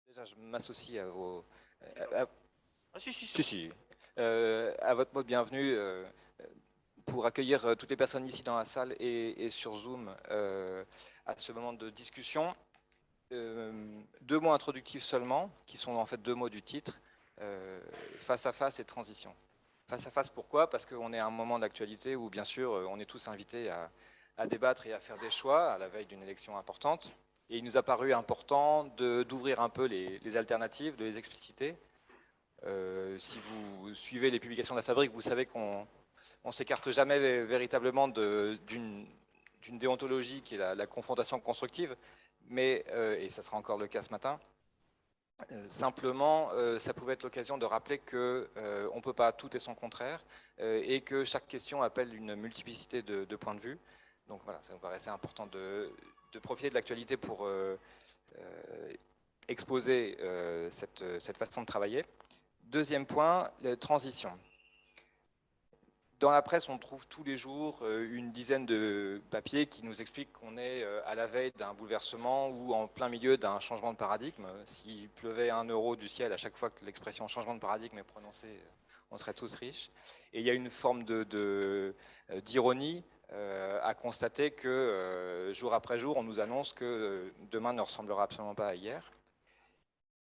Déjà, je m'associe à vos... à- Ah si, si, si, si, à votre mot de bienvenue pour accueillir toutes les personnes ici dans la salle et sur Zoom à ce moment de discussion. Deux mots introductifs seulement, qui sont en fait deux mots du titre, face à face et transition. Face à face, pourquoi? Parce qu'on est à un moment d'actualité où, bien sûr, on est tous invités à débattre et à faire des choix à la veille d'une élection importante. Et il nous a paru important d'ouvrir un peu les alternatives, de les expliciter. Si vous suivez les publications de la Fabrique, vous savez qu'on ne s'écarte jamais véritablement d'une déontologie qui est la confrontation constructive, mais, et ça sera encore le cas ce matin, simplement, ça pouvait être l'occasion de rappeler qu'on ne peut pas tout et son contraire, et que chaque question appelle une multiplicité de points de vue. Donc voilà, ça nous paraissait important de profiter de l'actualité pour exposer cette façon de travailler. Deuxième point, la transition. Dans la presse, on trouve tous les jours une dizaine de papiers qui nous expliquent qu'on est à la veille d'un bouleversement ou en plein milieu d'un changement de paradigme. S'il pleuvait 1 euro du ciel à chaque fois que l'expression changement de paradigme est prononcée, on serait tous riches. Et il y a une forme d'ironie à constater que jour après jour, on nous annonce que demain ne ressemblera absolument pas à hier.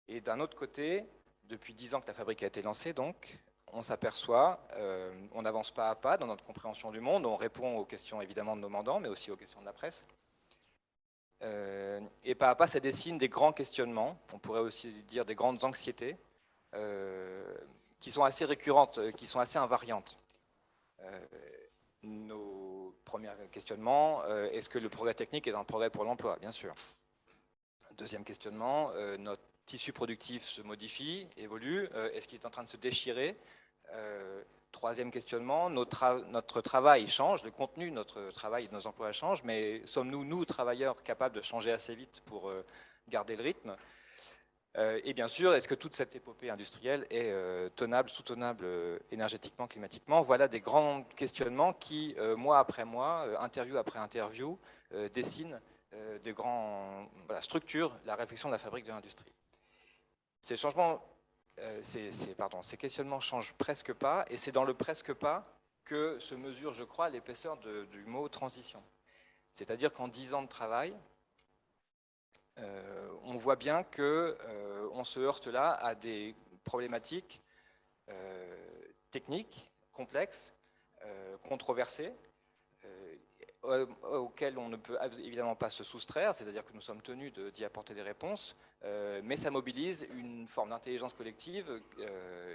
Et d'un autre côté, depuis 10 ans que la fabrique a été lancée, donc, on s'aperçoit, on avance pas à pas dans notre compréhension du monde, on répond aux questions évidemment de nos mandants, mais aussi aux questions de la presse. Et pas à pas, ça dessine des grands questionnements, on pourrait aussi dire des grandes anxiétés, qui sont assez récurrentes, qui sont assez invariantes. Nos premiers questionnements, est-ce que le progrès technique est un progrès pour l'emploi? Bien sûr. Deuxième questionnement, notre tissu productif se modifie, évolue, est-ce qu'il est en train de se déchirer? Troisième questionnement, notre travail change, le contenu de notre travail et de nos emplois change, mais sommes-nous, nous, travailleurs, capables de changer assez vite pour garder le rythme? Et bien sûr, est-ce que toute cette épopée industrielle est tenable, soutenable énergétiquement, climatiquement? Voilà des grands questionnements qui, mois après mois, interview après interview, dessinent de grandes structures la réflexion de la fabrique de l'industrie. Ces changements, ces questionnements changent presque pas, et c'est dans le presque pas que se mesure, je crois, l'épaisseur du mot transition. C'est-à-dire qu'en 10 ans de travail, on voit bien qu'on se heurte là à des problématiques techniques, complexes, controversées, auxquelles on ne peut évidemment pas se soustraire, c'est-à-dire que nous sommes tenus d'y apporter des réponses, mais ça mobilise une forme d'intelligence collective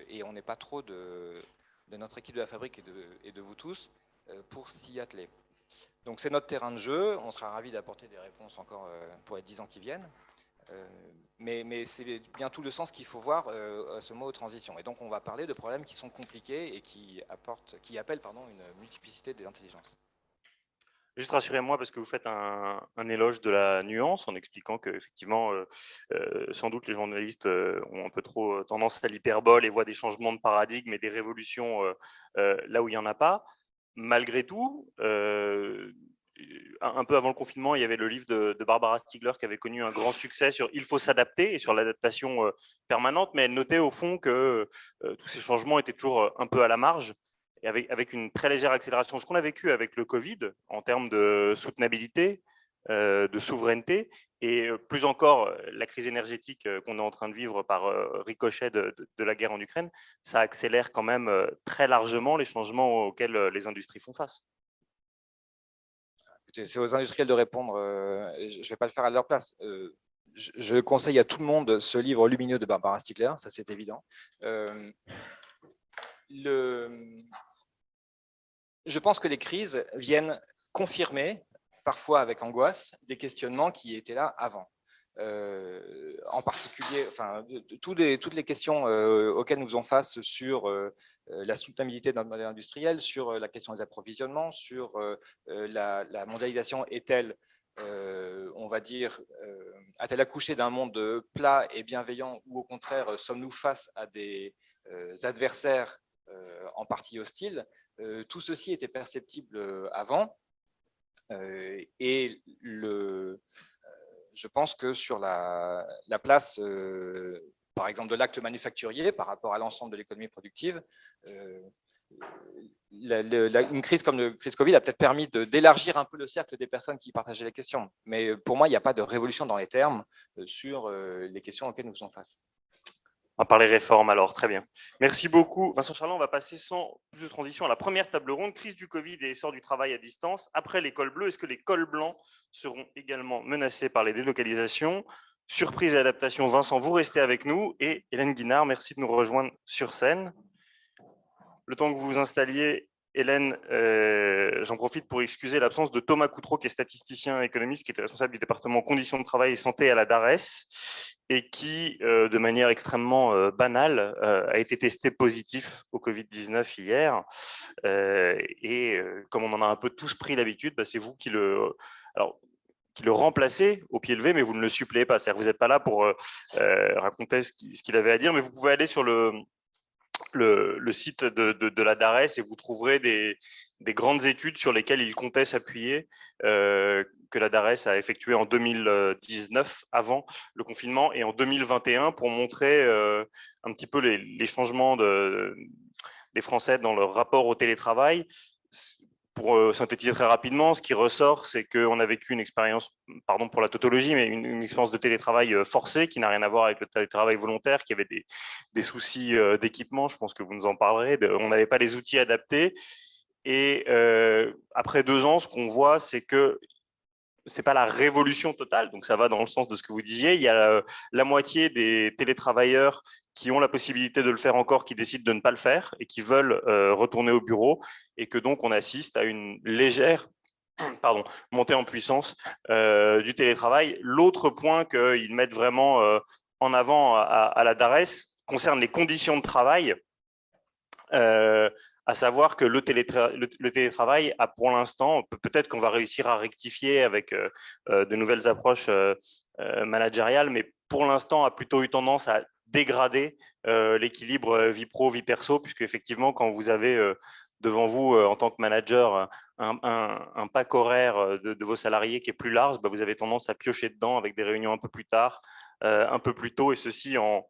et on n'est pas trop de notre équipe de la fabrique et de vous tous pour s'y atteler. Donc c'est notre terrain de jeu, on sera ravis d'apporter des réponses encore pour les 10 ans qui viennent, mais c'est bien tout le sens qu'il faut voir à ce mot transition. Et donc on va parler de problèmes qui sont compliqués et qui appellent une multiplicité des intelligences. Juste rassurez-moi parce que vous faites un éloge de la nuance en expliquant que effectivement, sans doute les journalistes ont un peu trop tendance à l'hyperbole et voient des changements de paradigme et des révolutions là où il n'y en a pas. Malgré tout, un peu avant le confinement, il y avait le livre de Barbara Stiegler qui avait connu un grand succès sur « Il faut s'adapter » et sur l'adaptation permanente, mais elle notait au fond que tous ces changements étaient toujours un peu à la marge et avec une très légère accélération. Ce qu'on a vécu avec le Covid en termes de soutenabilité, de souveraineté, et plus encore la crise énergétique qu'on est en train de vivre par ricochet de la guerre en Ukraine, ça accélère quand même très largement les changements auxquels les industries font face. C'est aux industriels de répondre, je ne vais pas le faire à leur place. Je conseille à tout le monde ce livre lumineux de Barbara Stiegler, ça c'est évident. Je pense que les crises viennent confirmer, parfois avec angoisse, des questionnements qui étaient là avant. En particulier, enfin, toutes les questions auxquelles nous faisons face sur la soutenabilité de notre modèle industriel, sur la question des approvisionnements, sur la mondialisation est-elle, on va dire, a-t-elle accouché d'un monde plat et bienveillant, ou au contraire, sommes-nous face à des adversaires en partie hostiles? Tout ceci était perceptible avant, et je pense que sur la place, par exemple, de l'acte manufacturier par rapport à l'ensemble de l'économie productive, une crise comme la crise Covid a peut-être permis d'élargir un peu le cercle des personnes qui partageaient les questions. Mais pour moi, il n'y a pas de révolution dans les termes sur les questions auxquelles nous faisons face. On va parler réforme alors, très bien. Merci beaucoup. Vincent Charland, on va passer sans plus de transition à la première table ronde, crise du Covid et essor du travail à distance. Après les cols bleus, est-ce que les cols blancs seront également menacés par les délocalisations? Surprise et adaptation, Vincent, vous restez avec nous. Et Hélène Guinard, merci de nous rejoindre sur scène. Le temps que vous vous installiez, Hélène, j'en profite pour excuser l'absence de Thomas Coutreau, qui est statisticien économiste, qui était responsable du département conditions de travail et santé à la DARES, et qui, de manière extrêmement banale, a été testé positif au Covid-19 hier. Comme on en a un peu tous pris l'habitude, c'est vous qui le remplacez au pied levé, mais vous ne le suppléez pas. C'est-à-dire que vous n'êtes pas là pour raconter ce qu'il avait à dire, mais vous pouvez aller sur le site de la DARES et vous trouverez des grandes études sur lesquelles il comptait s'appuyer, que la DARES a effectué en 2019, avant le confinement, et en 2021 pour montrer un petit peu les changements des Français dans leur rapport au télétravail. Pour synthétiser très rapidement, ce qui ressort, c'est qu'on a vécu une expérience, pardon pour la tautologie, mais une expérience de télétravail forcé qui n'a rien à voir avec le télétravail volontaire, qui avait des soucis d'équipement, je pense que vous nous en parlerez, on n'avait pas les outils adaptés. Et après 2 ans, ce qu'on voit, c'est que c'est pas la révolution totale, donc ça va dans le sens de ce que vous disiez. Il y a la moitié des télétravailleurs qui ont la possibilité de le faire encore, qui décident de ne pas le faire et qui veulent retourner au bureau, et que donc on assiste à une légère montée en puissance du télétravail. L'autre point qu'ils mettent vraiment en avant à la DARES concerne les conditions de travail. À savoir que le télétravail a pour l'instant, peut-être qu'on va réussir à rectifier avec de nouvelles approches managériales, mais pour l'instant a plutôt eu tendance à dégrader l'équilibre vie pro, vie perso, puisque effectivement, quand vous avez devant vous, en tant que manager, un pack horaire de vos salariés qui est plus large, vous avez tendance à piocher dedans avec des réunions un peu plus tard, un peu plus tôt, et ceci en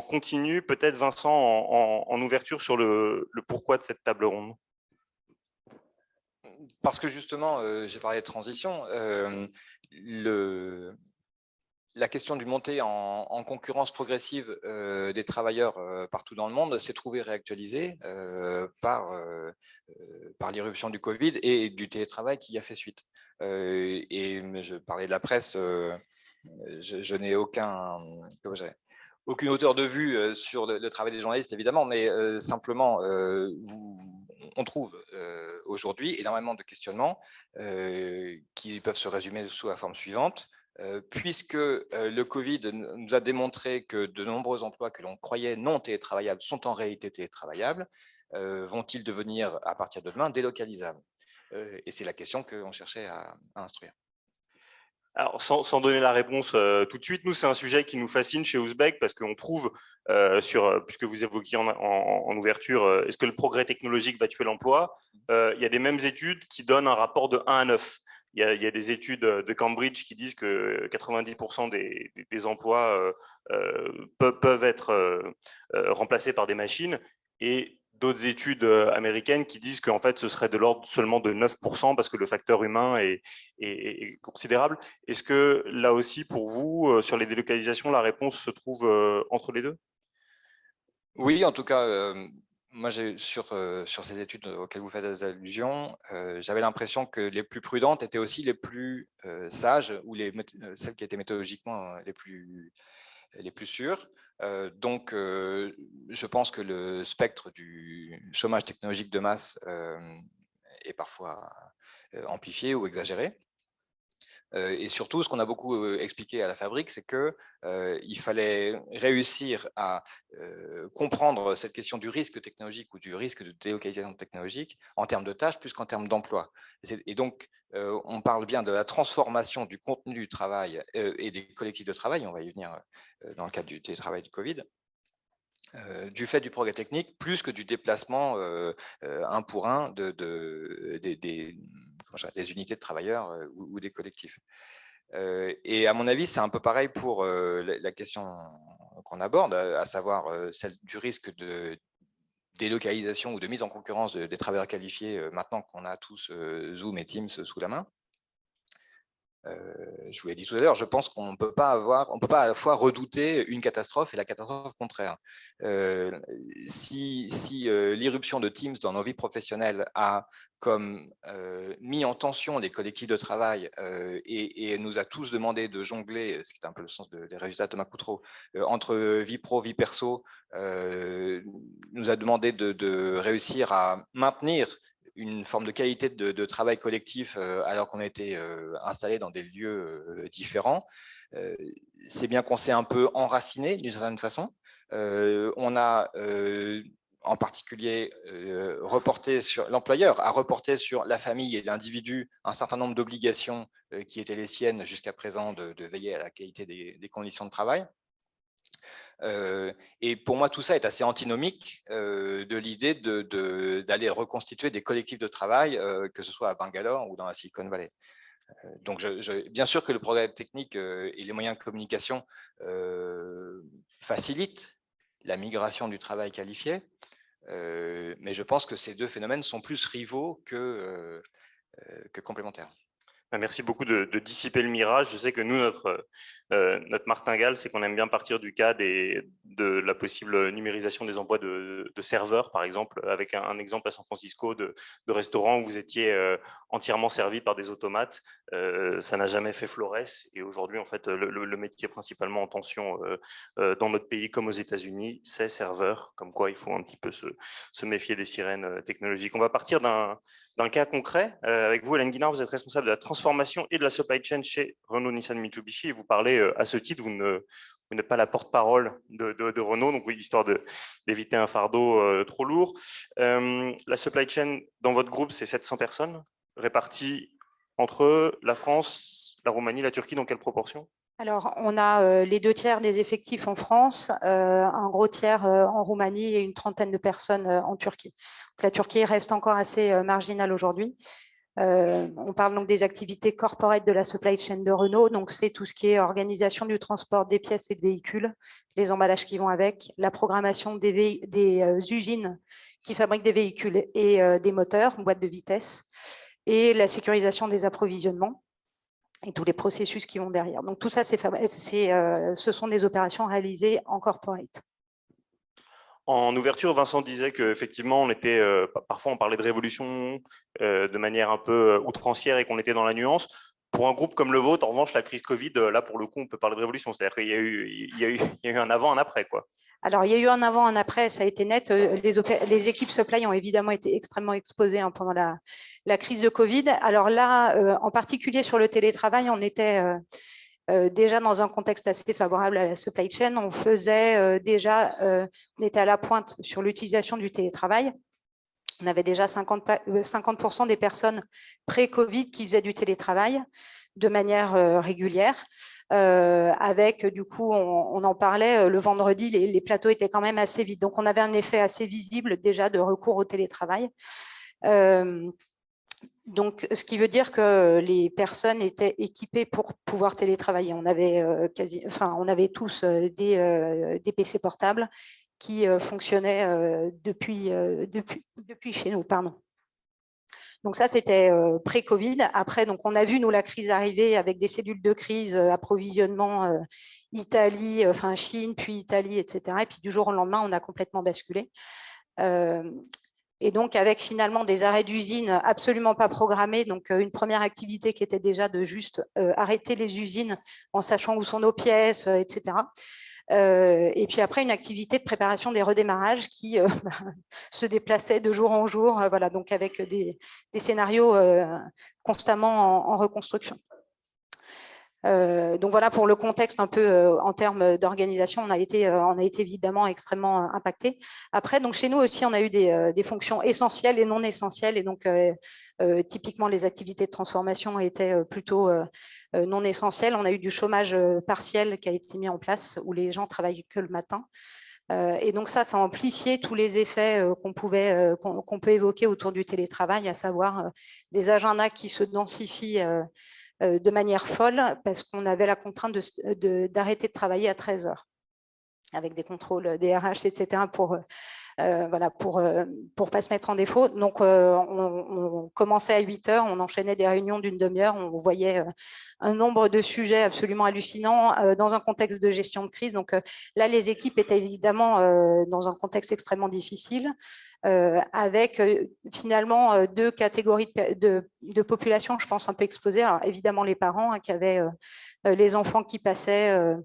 continu, peut-être Vincent, en ouverture sur le pourquoi de cette table ronde. Parce que justement, j'ai parlé de transition, la question du montée en concurrence progressive des travailleurs partout dans le monde s'est trouvée réactualisée par l'irruption du Covid et du télétravail qui y a fait suite. Et je parlais de la presse, je n'ai aucune hauteur de vue sur le travail des journalistes, évidemment, mais simplement, on trouve aujourd'hui énormément de questionnements qui peuvent se résumer sous la forme suivante. Puisque le Covid nous a démontré que de nombreux emplois que l'on croyait non télétravaillables sont en réalité télétravaillables, vont-ils devenir à partir de demain délocalisables? Et c'est la question qu'on cherchait à instruire. Alors, sans donner la réponse tout de suite, nous, c'est un sujet qui nous fascine chez Ouzbek, parce qu'on trouve, puisque vous évoquiez en ouverture, est-ce que le progrès technologique va tuer l'emploi? Il y a des mêmes études qui donnent un rapport de 1 à 9. Il y a des études de Cambridge qui disent que 90% des emplois peuvent être remplacés par des machines, et d'autres études américaines qui disent qu'en fait, ce serait de l'ordre seulement de 9%, parce que le facteur humain est considérable. Est-ce que là aussi, pour vous, sur les délocalisations, la réponse se trouve entre les deux? Oui, en tout cas, moi, sur ces études auxquelles vous faites allusion, j'avais l'impression que les plus prudentes étaient aussi les plus sages, ou celles qui étaient méthodologiquement les plus sûres. Donc, je pense que le spectre du chômage technologique de masse est parfois amplifié ou exagéré. Et surtout, ce qu'on a beaucoup expliqué à la fabrique, c'est qu'il fallait réussir à comprendre cette question du risque technologique ou du risque de délocalisation technologique en termes de tâches plus qu'en termes d'emploi. Et donc, on parle bien de la transformation du contenu du travail et des collectifs de travail, on va y venir dans le cadre du télétravail du Covid, du fait du progrès technique, plus que du déplacement un pour un des unités de travailleurs ou des collectifs. Et à mon avis, c'est un peu pareil pour la question qu'on aborde, à savoir celle du risque de délocalisation ou de mise en concurrence des travailleurs qualifiés maintenant qu'on a tous Zoom et Teams sous la main. Je vous l'ai dit tout à l'heure, je pense qu'on ne peut pas à la fois redouter une catastrophe et la catastrophe contraire. Si l'irruption de Teams dans nos vies professionnelles a comme mis en tension les collectifs de travail et nous a tous demandé de jongler, ce qui est un peu le sens des résultats de Thomas Coutreau, entre vie pro, vie perso, nous a demandé de réussir à maintenir une forme de qualité de travail collectif alors qu'on a été installé dans des lieux différents. C'est bien qu'on s'est un peu enraciné d'une certaine façon. On a en particulier reporté sur l'employeur, a reporté sur la famille et l'individu un certain nombre d'obligations qui étaient les siennes jusqu'à présent de veiller à la qualité des conditions de travail. Et pour moi, tout ça est assez antinomique de l'idée d'aller reconstituer des collectifs de travail, que ce soit à Bangalore ou dans la Silicon Valley. Donc, bien sûr que le progrès technique et les moyens de communication facilitent la migration du travail qualifié, mais je pense que ces deux phénomènes sont plus rivaux que complémentaires. Merci beaucoup de dissiper le mirage. Je sais que nous, notre martingale, c'est qu'on aime bien partir du cas de la possible numérisation des emplois de serveurs, par exemple, avec un exemple à San Francisco de restaurant où vous étiez entièrement servi par des automates. Ça n'a jamais fait florès. Et aujourd'hui, en fait, le métier principalement en tension dans notre pays comme aux États-Unis, c'est serveur. Comme quoi, il faut un petit peu se méfier des sirènes technologiques. On va partir d'un cas concret. Avec vous, Hélène Guinard, vous êtes responsable de la transformation et de la supply chain chez Renault Nissan Mitsubishi. Et vous parlez à ce titre, vous n'êtes pas la porte-parole de Renault, donc oui, histoire d'éviter un fardeau trop lourd. La supply chain dans votre groupe, c'est 700 personnes réparties entre la France, la Roumanie, la Turquie, dans quelle proportion ? Alors, on a les 2 tiers des effectifs en France, un gros tiers en Roumanie et une trentaine de personnes en Turquie. Donc, la Turquie reste encore assez marginale aujourd'hui. On parle donc des activités corporate de la supply chain de Renault. Donc, c'est tout ce qui est organisation du transport des pièces et de véhicules, les emballages qui vont avec, la programmation des usines qui fabriquent des véhicules et des moteurs, boîtes de vitesse, et la sécurisation des approvisionnements et tous les processus qui vont derrière. Donc tout ça, ce sont des opérations réalisées en corporate. En ouverture, Vincent disait qu'effectivement, parfois on parlait de révolution de manière un peu outrancière et qu'on était dans la nuance. Pour un groupe comme le vôtre, en revanche, la crise Covid, là pour le coup, on peut parler de révolution. C'est-à-dire qu'il y a eu un avant, un après, quoi. Alors, il y a eu un avant, un après, ça a été net. Les équipes supply ont évidemment été extrêmement exposées pendant la crise de Covid. Alors là, en particulier sur le télétravail, on était déjà dans un contexte assez favorable à la supply chain. On était à la pointe sur l'utilisation du télétravail. On avait déjà 50% des personnes pré-Covid qui faisaient du télétravail de manière régulière. Avec, du coup, on en parlait, le vendredi, les plateaux étaient quand même assez vides. Donc, on avait un effet assez visible déjà de recours au télétravail. Donc, ce qui veut dire que les personnes étaient équipées pour pouvoir télétravailler. On avait tous des PC portables qui fonctionnaient depuis chez nous. Pardon. Donc ça, c'était pré-Covid. Après, donc, on a vu, nous, la crise arriver avec des cellules de crise, approvisionnement Italie, Chine, puis Italie, etc. Et puis, du jour au lendemain, on a complètement basculé. Et donc, avec finalement des arrêts d'usine absolument pas programmés, donc une première activité qui était déjà de juste arrêter les usines en sachant où sont nos pièces, etc. Et puis après, une activité de préparation des redémarrages qui se déplaçait de jour en jour, voilà, donc avec des scénarios constamment en reconstruction. Donc voilà pour le contexte un peu en termes d'organisation, on a été évidemment extrêmement impacté. Après, donc chez nous aussi, on a eu des fonctions essentielles et non essentielles, et donc typiquement les activités de transformation étaient plutôt non essentielles. On a eu du chômage partiel qui a été mis en place où les gens travaillent que le matin. Et donc ça a amplifié tous les effets qu'on peut évoquer autour du télétravail, à savoir des agendas qui se densifient de manière folle parce qu'on avait la contrainte d'arrêter de travailler à 13 heures avec des contrôles des RH, etc. pour pas se mettre en défaut. Donc, on commençait à 8 heures, on enchaînait des réunions d'une demi-heure, on voyait un nombre de sujets absolument hallucinants dans un contexte de gestion de crise. Donc là, les équipes étaient évidemment dans un contexte extrêmement difficile, avec finalement deux catégories de population, je pense, un peu exposées. Alors, évidemment, les parents qui avaient les enfants qui passaient...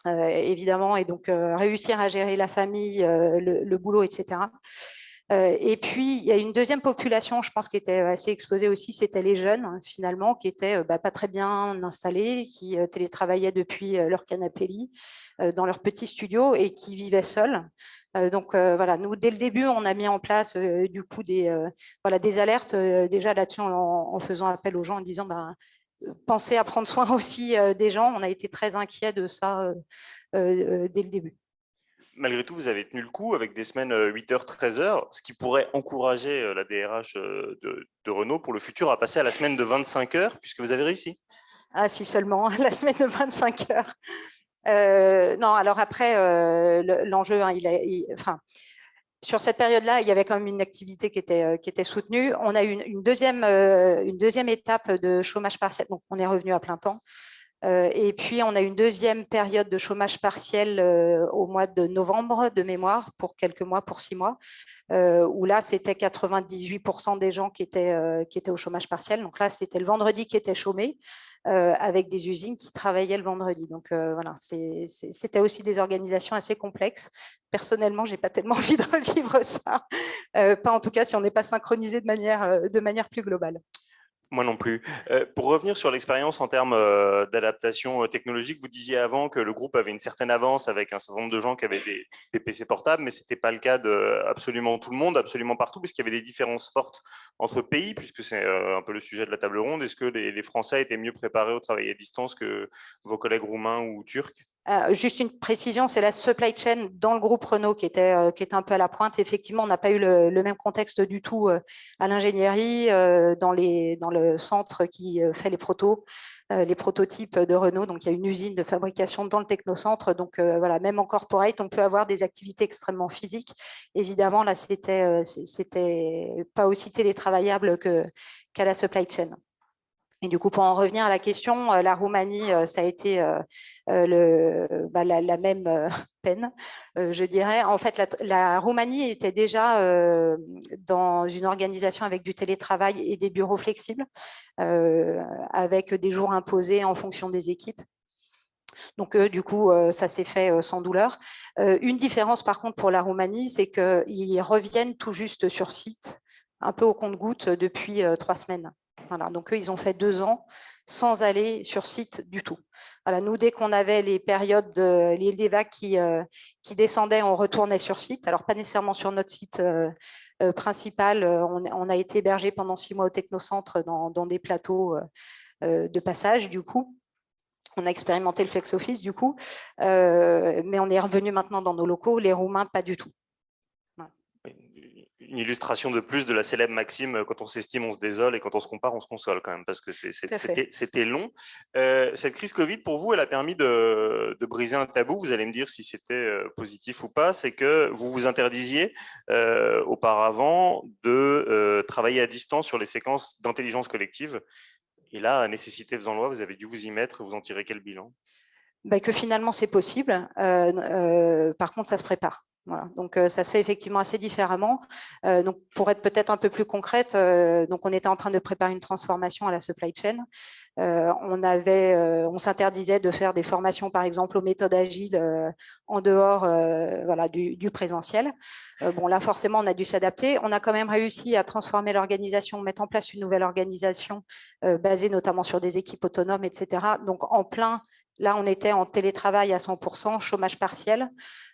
évidemment, et donc réussir à gérer la famille, le boulot, etc. Et puis, il y a une deuxième population, je pense, qui était assez exposée aussi, c'était les jeunes, finalement, qui étaient pas très bien installés, qui télétravaillaient depuis leur canapé lit, dans leur petit studio et qui vivaient seuls. Donc, voilà, nous, dès le début, on a mis en place, du coup, des alertes, déjà là-dessus, en faisant appel aux gens, en disant... penser à prendre soin aussi des gens. On a été très inquiets de ça dès le début. Malgré tout, vous avez tenu le coup avec des semaines 8h, 13h, ce qui pourrait encourager la DRH de Renault pour le futur à passer à la semaine de 25 heures, puisque vous avez réussi. Ah, si seulement, la semaine de 25 heures. Non, alors après, l'enjeu, sur cette période-là, il y avait quand même une activité qui était soutenue. On a eu une deuxième étape de chômage partiel, donc on est revenu à plein temps. Et puis, on a une deuxième période de chômage partiel au mois de novembre, de mémoire, pour quelques mois, pour 6 mois, où là, c'était 98% des gens qui étaient au chômage partiel. Donc là, c'était le vendredi qui était chômé, avec des usines qui travaillaient le vendredi. Donc voilà, c'était aussi des organisations assez complexes. Personnellement, je n'ai pas tellement envie de revivre ça, pas en tout cas si on n'est pas synchronisé de manière plus globale. Moi non plus. Pour revenir sur l'expérience en termes d'adaptation technologique, vous disiez avant que le groupe avait une certaine avance avec un certain nombre de gens qui avaient des PC portables, mais ce n'était pas le cas de absolument tout le monde, absolument partout, puisqu'il y avait des différences fortes entre pays, puisque c'est un peu le sujet de la table ronde. Est-ce que les Français étaient mieux préparés au travail à distance que vos collègues roumains ou turcs ? Juste une précision, c'est la supply chain dans le groupe Renault qui était un peu à la pointe. Effectivement, on n'a pas eu le même contexte du tout à l'ingénierie, dans le centre qui fait les prototypes de Renault. Donc, il y a une usine de fabrication dans le technocentre. Donc, voilà, même en corporate, on peut avoir des activités extrêmement physiques. Évidemment, là, c'était pas aussi télétravaillable qu'à la supply chain. Et du coup, pour en revenir à la question, la Roumanie, ça a été la même peine, je dirais. En fait, la Roumanie était déjà dans une organisation avec du télétravail et des bureaux flexibles, avec des jours imposés en fonction des équipes. Donc, du coup, ça s'est fait sans douleur. Une différence, par contre, pour la Roumanie, c'est qu'ils reviennent tout juste sur site, un peu au compte-gouttes, depuis 3 semaines. Voilà, donc eux, ils ont fait 2 ans sans aller sur site du tout. Voilà, nous, dès qu'on avait les périodes, les vagues qui descendaient, on retournait sur site. Alors, pas nécessairement sur notre site principal. On a été hébergé pendant 6 mois au Technocentre dans des plateaux de passage, du coup. On a expérimenté le flex office, du coup. Mais on est revenu maintenant dans nos locaux. Les Roumains, pas du tout. Voilà. Une illustration de plus de la célèbre maxime, quand on s'estime, on se désole, et quand on se compare, on se console quand même, parce que c'était long. Cette crise Covid, pour vous, elle a permis de briser un tabou. Vous allez me dire si c'était positif ou pas. C'est que vous vous interdisiez auparavant de travailler à distance sur les séquences d'intelligence collective. Et là, nécessité faisant loi, vous avez dû vous y mettre. Vous en tirez quel bilan ? Que finalement, c'est possible. Par contre, ça se prépare. Voilà. Donc, ça se fait effectivement assez différemment. Donc, pour être peut-être un peu plus concrète, donc on était en train de préparer une transformation à la supply chain. On s'interdisait de faire des formations, par exemple, aux méthodes agiles en dehors du présentiel. Bon, là, forcément, on a dû s'adapter. On a quand même réussi à transformer l'organisation, mettre en place une nouvelle organisation basée notamment sur des équipes autonomes, etc. Donc, en plein Là, on était en télétravail à 100%, chômage partiel.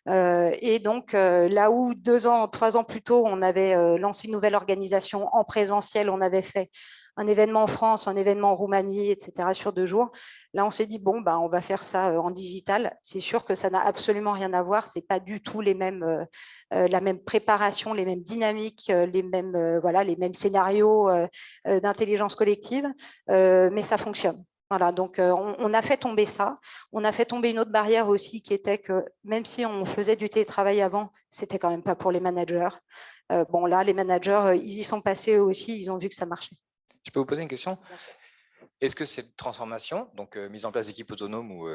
Et donc, là où 2 ans, 3 ans plus tôt, on avait lancé une nouvelle organisation en présentiel, on avait fait un événement en France, un événement en Roumanie, etc., sur 2 jours. Là, on s'est dit, bon, on va faire ça en digital. C'est sûr que ça n'a absolument rien à voir. Ce n'est pas du tout la même préparation, les mêmes dynamiques, les mêmes scénarios d'intelligence collective, mais ça fonctionne. Voilà, donc on a fait tomber ça. On a fait tomber une autre barrière aussi qui était que même si on faisait du télétravail avant, c'était quand même pas pour les managers. Bon, là, les managers, ils y sont passés eux aussi, ils ont vu que ça marchait. Je peux vous poser une question? Est-ce que cette transformation, donc mise en place d'équipes autonomes ou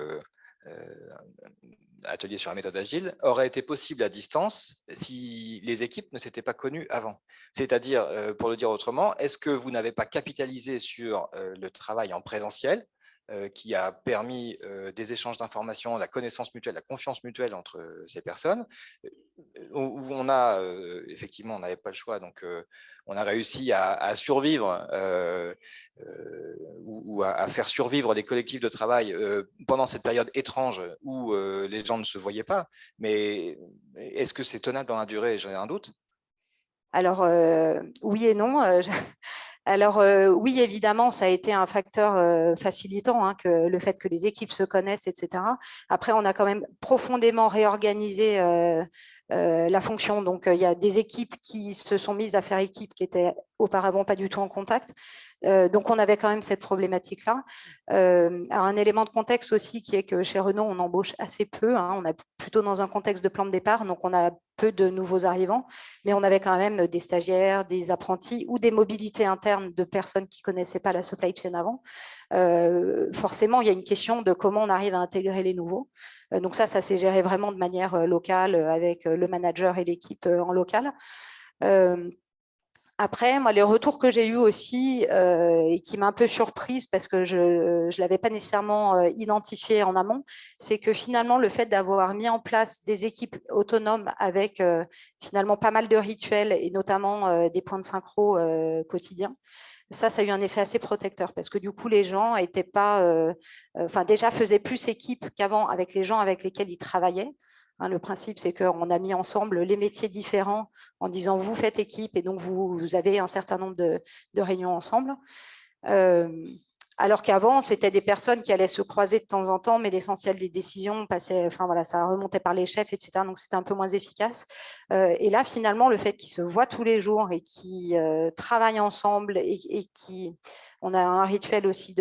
atelier sur la méthode agile, aurait été possible à distance si les équipes ne s'étaient pas connues avant? C'est-à-dire, pour le dire autrement, est-ce que vous n'avez pas capitalisé sur le travail en présentiel qui a permis des échanges d'informations, la connaissance mutuelle, la confiance mutuelle entre ces personnes, où on a, effectivement, on n'avait pas le choix, donc on a réussi à survivre ou à faire survivre des collectifs de travail pendant cette période étrange où les gens ne se voyaient pas. Mais est-ce que c'est tenable dans la durée? J'en ai un doute. Alors, oui et non. Alors, oui, évidemment, ça a été un facteur facilitant, hein, que le fait que les équipes se connaissent, etc. Après, on a quand même profondément réorganisé la fonction. Donc, il y a des équipes qui se sont mises à faire équipe qui étaient auparavant pas du tout en contact. Donc, on avait quand même cette problématique-là. Alors, un élément de contexte aussi qui est que chez Renault, on embauche assez peu, hein. On est plutôt dans un contexte de plan de départ, donc on a peu de nouveaux arrivants, mais on avait quand même des stagiaires, des apprentis ou des mobilités internes de personnes qui ne connaissaient pas la supply chain avant. Forcément, il y a une question de comment on arrive à intégrer les nouveaux. Donc ça s'est géré vraiment de manière locale avec le manager et l'équipe en local. Après, moi, les retours que j'ai eus aussi et qui m'a un peu surprise parce que je ne l'avais pas nécessairement identifié en amont, c'est que finalement, le fait d'avoir mis en place des équipes autonomes avec finalement pas mal de rituels et notamment des points de synchro quotidiens, ça a eu un effet assez protecteur parce que du coup, les gens étaient pas, déjà faisaient plus équipe qu'avant avec les gens avec lesquels ils travaillaient. Hein, le principe, c'est qu'on a mis ensemble les métiers différents en disant vous faites équipe et donc vous avez un certain nombre de réunions ensemble. Alors qu'avant, c'était des personnes qui allaient se croiser de temps en temps, mais l'essentiel des décisions passait, ça remontait par les chefs, etc. Donc, c'était un peu moins efficace. Et là, finalement, le fait qu'ils se voient tous les jours et qu'ils travaillent ensemble et on a un rituel aussi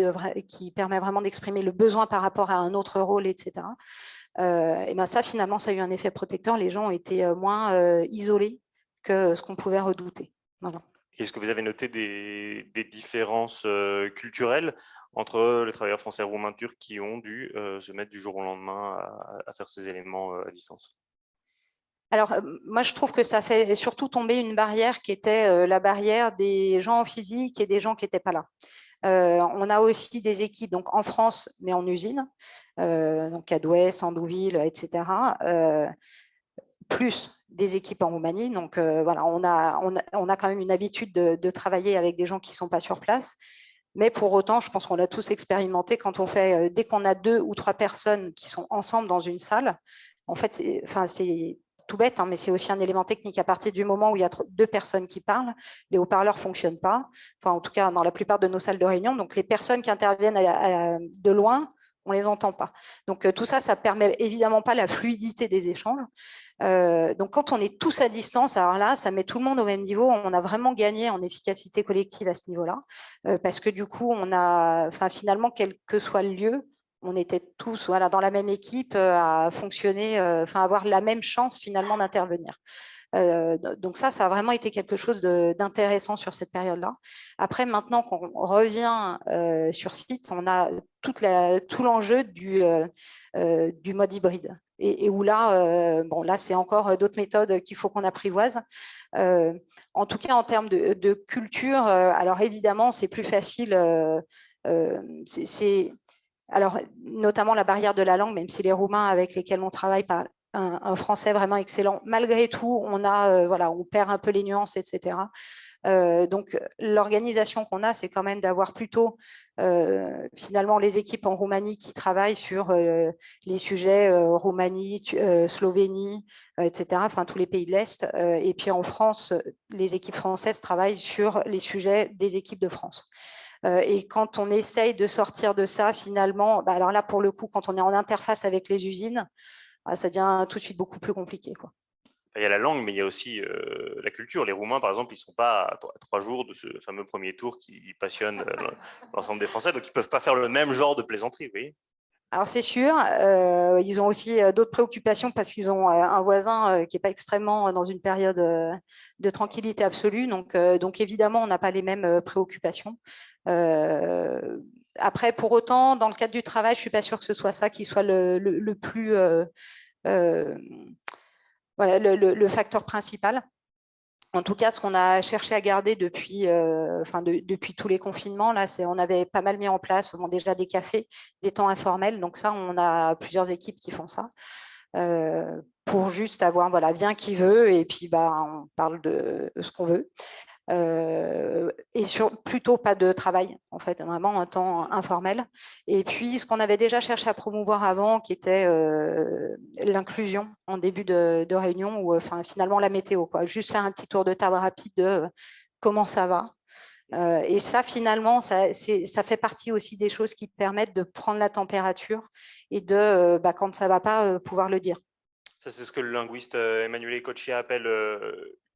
qui permet vraiment d'exprimer le besoin par rapport à un autre rôle, etc. Et ben ça, finalement, ça a eu un effet protecteur. Les gens ont été moins isolés que ce qu'on pouvait redouter. Voilà. Est-ce que vous avez noté des différences culturelles entre les travailleurs français et roumains turcs qui ont dû se mettre du jour au lendemain à faire ces éléments à distance? Alors, moi, je trouve que ça fait surtout tomber une barrière qui était la barrière des gens en physique et des gens qui n'étaient pas là. On a aussi des équipes donc, en France, mais en usine, donc à Douai, Sandouville, etc., plus des équipes en Roumanie. Donc, voilà, on a quand même une habitude de travailler avec des gens qui ne sont pas sur place. Mais pour autant, je pense qu'on l'a tous expérimenté quand on fait, dès qu'on a 2 ou 3 personnes qui sont ensemble dans une salle, en fait, c'est tout bête, hein, mais c'est aussi un élément technique. À partir du moment où il y a 2 personnes qui parlent, les haut-parleurs ne fonctionnent pas, en tout cas dans la plupart de nos salles de réunion. Donc, les personnes qui interviennent de loin, on ne les entend pas. Donc, tout ça, ça ne permet évidemment pas la fluidité des échanges. Donc, quand on est tous à distance, alors là, ça met tout le monde au même niveau. On a vraiment gagné en efficacité collective à ce niveau-là, parce que du coup, on a, finalement, quel que soit le lieu, on était tous dans la même équipe à fonctionner, avoir la même chance finalement d'intervenir. Donc ça a vraiment été quelque chose d'intéressant sur cette période-là. Après, maintenant qu'on revient sur site, on a tout l'enjeu du mode hybride. Et où là, là c'est encore d'autres méthodes qu'il faut qu'on apprivoise. En tout cas, en termes de culture, alors évidemment, c'est plus facile. Alors, notamment la barrière de la langue, même si les Roumains avec lesquels on travaille parlent un français vraiment excellent, malgré tout, on perd un peu les nuances, etc. Donc, l'organisation qu'on a, c'est quand même d'avoir plutôt finalement les équipes en Roumanie qui travaillent sur les sujets Roumanie, Slovénie, etc., enfin tous les pays de l'Est. Et puis en France, les équipes françaises travaillent sur les sujets des équipes de France. Et quand on essaye de sortir de ça, finalement, alors là, pour le coup, quand on est en interface avec les usines, ça devient tout de suite beaucoup plus compliqué, quoi. Il y a la langue, mais il y a aussi la culture. Les Roumains, par exemple, ils ne sont pas à 3 jours de ce fameux premier tour qui passionne l'ensemble des Français, donc ils ne peuvent pas faire le même genre de plaisanterie, vous voyez. Alors c'est sûr, ils ont aussi d'autres préoccupations parce qu'ils ont un voisin qui n'est pas extrêmement dans une période de tranquillité absolue. Donc évidemment, on n'a pas les mêmes préoccupations. Après, pour autant, dans le cadre du travail, je ne suis pas sûre que ce soit ça qui soit le plus... voilà, le facteur principal. En tout cas, ce qu'on a cherché à garder depuis, depuis tous les confinements, là, on avait pas mal mis en place déjà des cafés, des temps informels. Donc ça, on a plusieurs équipes qui font ça pour juste avoir, voilà, viens qui veut et puis on parle de ce qu'on veut. Et plutôt pas de travail, en fait, vraiment un temps informel. Et puis, ce qu'on avait déjà cherché à promouvoir avant, qui était l'inclusion en début de réunion, ou finalement la météo, quoi. Juste faire un petit tour de table rapide de comment ça va. Et ça, finalement, ça fait partie aussi des choses qui permettent de prendre la température et de, quand ça ne va pas, pouvoir le dire. Ça, c'est ce que le linguiste Emmanuel Ecoccia appelle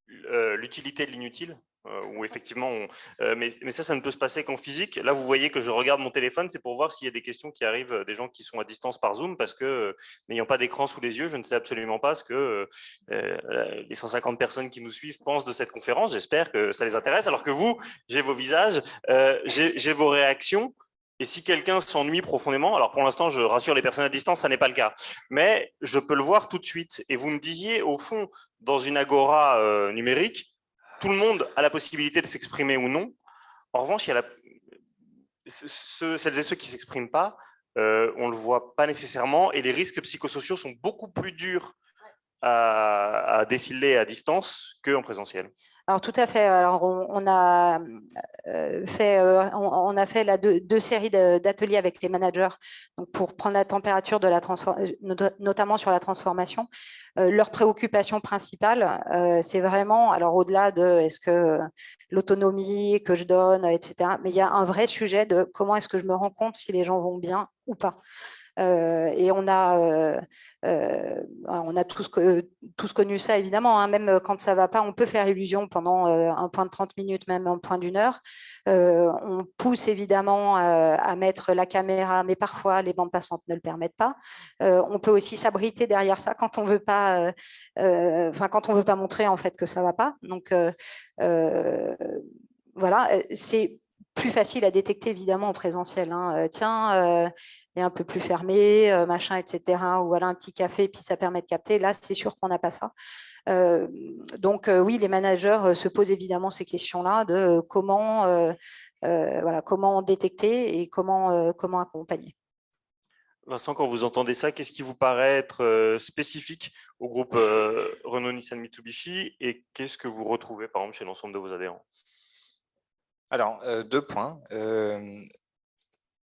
l'utilité de l'inutile. Où effectivement, mais ça ne peut se passer qu'en physique. Là, vous voyez que je regarde mon téléphone, c'est pour voir s'il y a des questions qui arrivent, des gens qui sont à distance par Zoom, parce que n'ayant pas d'écran sous les yeux, je ne sais absolument pas ce que les 150 personnes qui nous suivent pensent de cette conférence. J'espère que ça les intéresse, alors que vous, j'ai vos visages, j'ai vos réactions. Et si quelqu'un s'ennuie profondément, alors pour l'instant, je rassure les personnes à distance, ça n'est pas le cas, mais je peux le voir tout de suite. Et vous me disiez, au fond, dans une agora numérique, tout le monde a la possibilité de s'exprimer ou non. En revanche, il y a celles et ceux qui ne s'expriment pas, on ne le voit pas nécessairement, et les risques psychosociaux sont beaucoup plus durs à déceler à distance qu'en présentiel. Alors tout à fait. Alors on a fait là, deux séries d'ateliers avec les managers donc pour prendre la température de la notamment sur la transformation. Leur préoccupation principale, c'est vraiment, alors au-delà de est-ce que l'autonomie que je donne, etc. Mais il y a un vrai sujet de comment est-ce que je me rends compte si les gens vont bien ou pas. Et on a tous connu ça, évidemment. Hein. Même quand ça ne va pas, on peut faire illusion pendant un point de 30 minutes, même un point d'1 heure. On pousse évidemment à mettre la caméra, mais parfois, les bandes passantes ne le permettent pas. On peut aussi s'abriter derrière ça quand on ne veut pas, quand on veut pas montrer en fait, que ça ne va pas. Donc, voilà, c'est plus facile à détecter évidemment en présentiel. Hein. Tiens, est un peu plus fermé, machin, etc. Ou voilà un petit café, puis ça permet de capter. Là, c'est sûr qu'on n'a pas ça. Donc oui, les managers se posent évidemment ces questions-là de comment, comment détecter et comment accompagner. Vincent, quand vous entendez ça, qu'est-ce qui vous paraît être spécifique au groupe Renault Nissan Mitsubishi et qu'est-ce que vous retrouvez par exemple chez l'ensemble de vos adhérents? Alors, 2 points.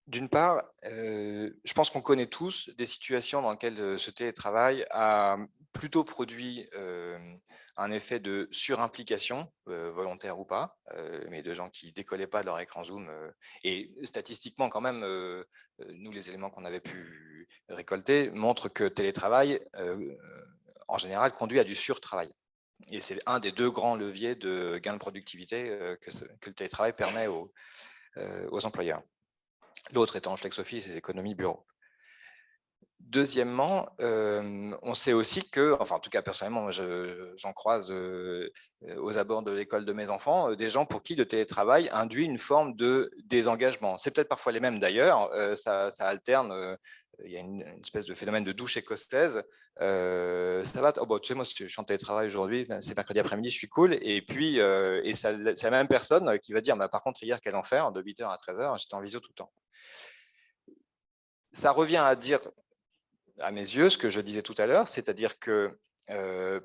D'une part, je pense qu'on connaît tous des situations dans lesquelles ce télétravail a plutôt produit un effet de surimplication, volontaire ou pas, mais de gens qui ne décollaient pas de leur écran Zoom. Et statistiquement, quand même, nous, les éléments qu'on avait pu récolter montrent que télétravail, en général, conduit à du surtravail. Et c'est un des 2 grands leviers de gain de productivité que le télétravail permet aux employeurs. L'autre étant le flex office et les économies bureau. Deuxièmement, on sait aussi que, enfin en tout cas personnellement, j'en croise aux abords de l'école de mes enfants, des gens pour qui le télétravail induit une forme de désengagement. C'est peut-être parfois les mêmes d'ailleurs, ça alterne. Il y a une espèce de phénomène de douche écossaise. Ça va, oh, bah, tu sais, moi, je suis en télétravail aujourd'hui, c'est mercredi après-midi, je suis cool. Et puis, c'est la même personne qui va dire, bah, par contre, hier, quel enfer, de 8h à 13h, j'étais en visio tout le temps. Ça revient à dire, à mes yeux, ce que je disais tout à l'heure, c'est-à-dire que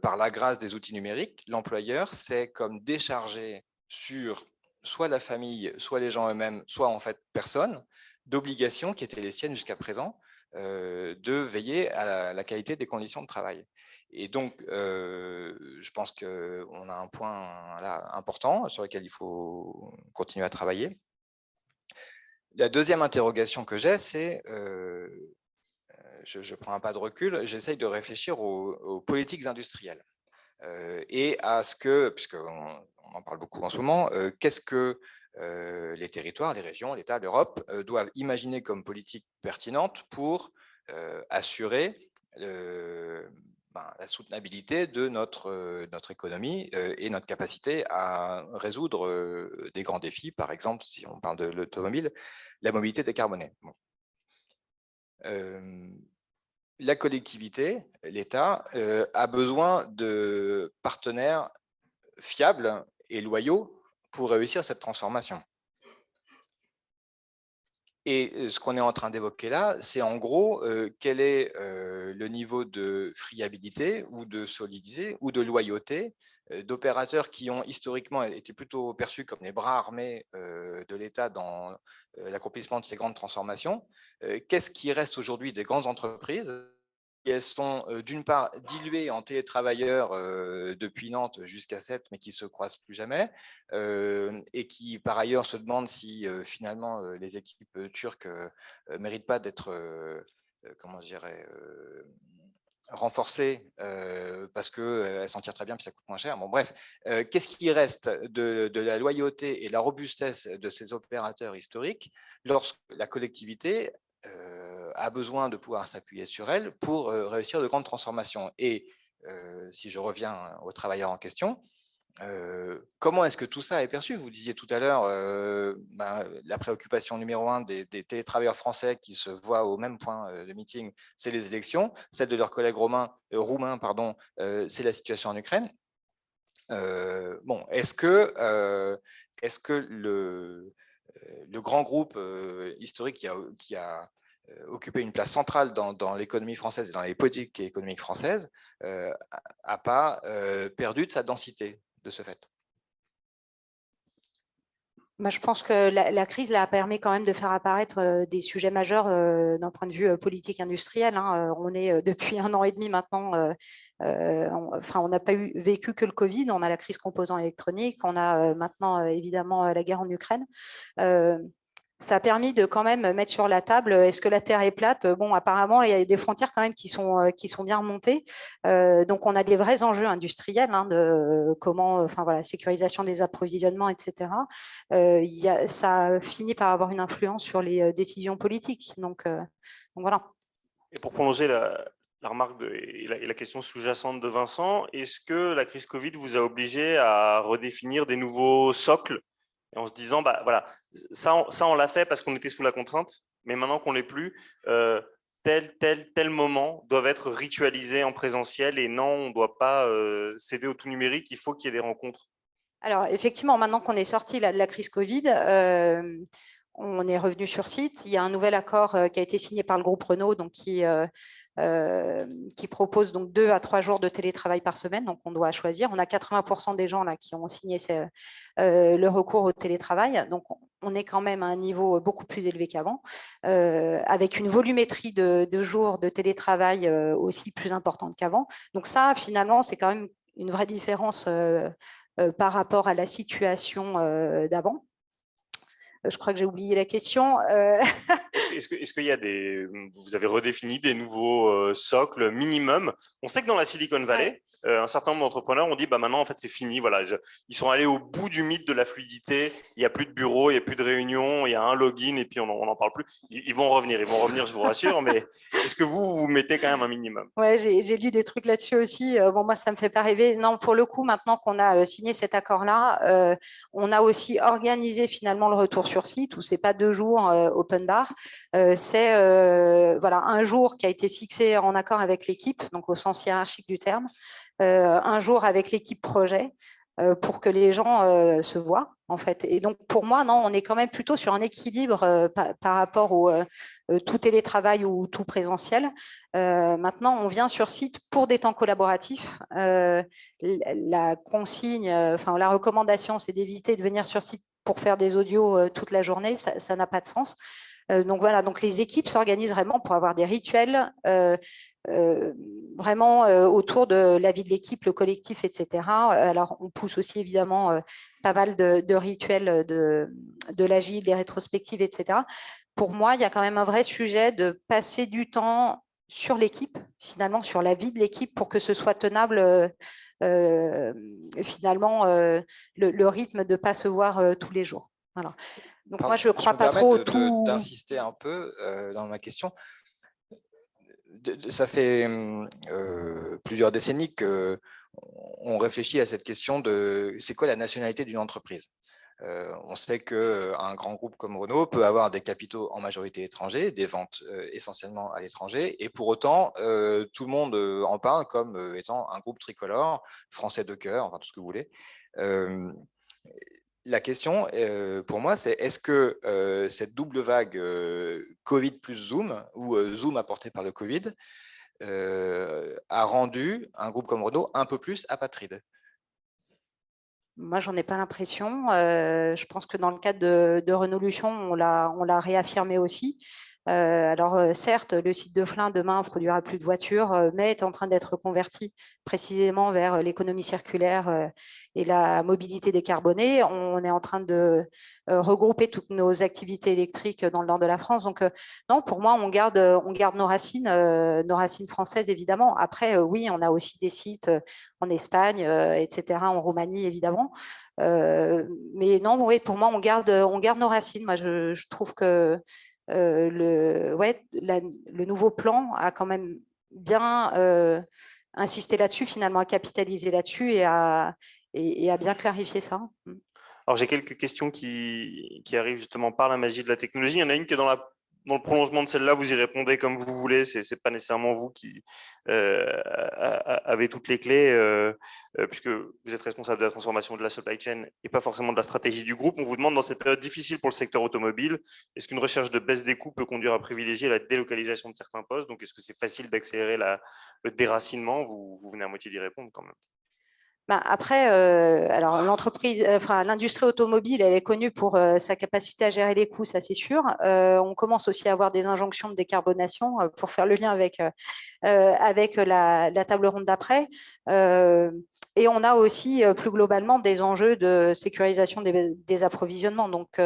par la grâce des outils numériques, l'employeur sait comme décharger sur soit la famille, soit les gens eux-mêmes, soit en fait personne, d'obligations qui étaient les siennes jusqu'à présent, de veiller à la qualité des conditions de travail. Et donc, je pense qu'on a un point là important sur lequel il faut continuer à travailler. La deuxième interrogation que j'ai, c'est, je prends un pas de recul, j'essaye de réfléchir aux politiques industrielles et à ce que, puisqu'on en parle beaucoup en ce moment, qu'est-ce que les territoires, les régions, l'État, l'Europe doivent imaginer comme politique pertinente pour assurer la soutenabilité de notre économie et notre capacité à résoudre des grands défis, par exemple, si on parle de l'automobile, la mobilité décarbonée. Bon. La collectivité, l'État, a besoin de partenaires fiables et loyaux pour réussir cette transformation. Et ce qu'on est en train d'évoquer là, c'est en gros quel est le niveau de friabilité ou de solidité ou de loyauté d'opérateurs qui ont historiquement été plutôt perçus comme les bras armés de l'État dans l'accomplissement de ces grandes transformations. Qu'est-ce qui reste aujourd'hui des grandes entreprises ? Elles sont d'une part diluées en télétravailleurs depuis Nantes jusqu'à Sète, mais qui ne se croisent plus jamais, et qui par ailleurs se demandent si finalement les équipes turques ne méritent pas d'être, comment je dirais, renforcées parce qu'elles s'en tirent très bien puis ça coûte moins cher. Bon, bref, qu'est-ce qui reste de la loyauté et la robustesse de ces opérateurs historiques lorsque la collectivité a besoin de pouvoir s'appuyer sur elle pour réussir de grandes transformations. Et si je reviens aux travailleurs en question, comment est-ce que tout ça est perçu? Vous disiez tout à l'heure la préoccupation numéro 1 des télétravailleurs français qui se voient au même point de meeting, c'est les élections. Celle de leurs collègues roumains, c'est la situation en Ukraine. Bon, est-ce que le grand groupe historique qui a occupé une place centrale dans l'économie française et dans les politiques économiques françaises n'a pas perdu de sa densité de ce fait? Je pense que la crise là, permet quand même de faire apparaître des sujets majeurs d'un point de vue politique industriel. On est depuis 1 an et demi maintenant, on n'a pas vécu que le Covid, on a la crise composant électronique, on a maintenant évidemment la guerre en Ukraine. Ça a permis de quand même mettre sur la table, est-ce que la Terre est plate? Bon, apparemment, il y a des frontières quand même qui sont bien remontées. Donc, on a des vrais enjeux industriels de comment, sécurisation des approvisionnements, etc. Ça finit par avoir une influence sur les décisions politiques. Donc voilà. Et pour prolonger la remarque et la question sous-jacente de Vincent, est-ce que la crise Covid vous a obligé à redéfinir des nouveaux socles en se disant, voilà, ça on l'a fait parce qu'on était sous la contrainte, mais maintenant qu'on ne l'est plus, tel moment doivent être ritualisés en présentiel et non, on ne doit pas céder au tout numérique, il faut qu'il y ait des rencontres. Alors, effectivement, maintenant qu'on est sorti de la crise Covid, on est revenu sur site. Il y a un nouvel accord qui a été signé par le groupe Renault, donc qui propose donc 2 à 3 jours de télétravail par semaine. Donc, on doit choisir. On a 80% des gens là qui ont signé le recours au télétravail. Donc, on est quand même à un niveau beaucoup plus élevé qu'avant, avec une volumétrie de jours de télétravail aussi plus importante qu'avant. Donc, ça, finalement, c'est quand même une vraie différence par rapport à la situation d'avant. Je crois que j'ai oublié la question. Est-ce qu'il y a vous avez redéfini des nouveaux socles minimum? On sait que dans la Silicon Valley, un certain nombre d'entrepreneurs ont dit maintenant en fait c'est fini, voilà, ils sont allés au bout du mythe de la fluidité, il n'y a plus de bureau, il n'y a plus de réunion, il y a un login et puis on n'en parle plus. Ils vont revenir, je vous rassure, mais est-ce que vous mettez quand même un minimum? Ouais, j'ai lu des trucs là-dessus aussi. Bon, moi, ça ne me fait pas rêver. Non, pour le coup, maintenant qu'on a signé cet accord-là, on a aussi organisé finalement le retour sur site où c'est pas 2 jours open bar. C'est voilà, un jour qui a été fixé en accord avec l'équipe, donc au sens hiérarchique du terme, un jour avec l'équipe projet. pour que les gens se voient, en fait. Et donc, pour moi, non, on est quand même plutôt sur un équilibre par rapport au tout télétravail ou tout présentiel. Maintenant, on vient sur site pour des temps collaboratifs. La consigne, enfin, la recommandation, c'est d'éviter de venir sur site pour faire des audios toute la journée. Ça n'a pas de sens. Donc voilà, donc les équipes s'organisent vraiment pour avoir des rituels vraiment autour de la vie de l'équipe, le collectif, etc. Alors on pousse aussi évidemment pas mal de rituels de l'agile, des rétrospectives, etc. Pour moi, il y a quand même un vrai sujet de passer du temps sur l'équipe, finalement sur la vie de l'équipe pour que ce soit tenable finalement le rythme de ne pas se voir tous les jours. Voilà. Donc Pardon, moi, je ne crois me pas permets trop tout. d'insister un peu dans ma question. Ça fait plusieurs décennies qu'on réfléchit à cette question de c'est quoi la nationalité d'une entreprise. On sait qu'un grand groupe comme Renault peut avoir des capitaux en majorité étrangers, des ventes essentiellement à l'étranger, et pour autant, tout le monde en parle comme étant un groupe tricolore, français de cœur, enfin tout ce que vous voulez. La question, pour moi, c'est est-ce que cette double vague Covid plus Zoom, ou Zoom apporté par le Covid, a rendu un groupe comme Renault un peu plus apatride? Moi, j'en ai pas l'impression. Je pense que dans le cadre de Renaulution, on l'a réaffirmé aussi. Alors, certes, le site de Flins, demain, ne produira plus de voitures, mais est en train d'être reconverti précisément vers l'économie circulaire et la mobilité décarbonée. On est en train de regrouper toutes nos activités électriques dans le nord de la France. Donc, non, pour moi, on garde nos racines françaises, évidemment. Après, oui, on a aussi des sites en Espagne, etc., en Roumanie, évidemment. Mais non, oui, pour moi, on garde nos racines. Moi, je trouve que le nouveau plan a quand même bien insisté là-dessus, finalement, à capitaliser là-dessus et à bien clarifier ça. Alors, j'ai quelques questions qui arrivent justement par la magie de la technologie. Il y en a une qui est dans le prolongement de celle-là, vous y répondez comme vous voulez, ce n'est pas nécessairement vous qui avez toutes les clés, puisque vous êtes responsable de la transformation de la supply chain et pas forcément de la stratégie du groupe. On vous demande, dans cette période difficile pour le secteur automobile, est-ce qu'une recherche de baisse des coûts peut conduire à privilégier la délocalisation de certains postes? Donc, est-ce que c'est facile d'accélérer le déracinement? Vous venez à moitié d'y répondre quand même. Après, alors l'industrie automobile, elle est connue pour sa capacité à gérer les coûts, ça c'est sûr. On commence aussi à avoir des injonctions de décarbonation pour faire le lien avec la table ronde d'après. Et on a aussi plus globalement des enjeux de sécurisation des approvisionnements. Donc,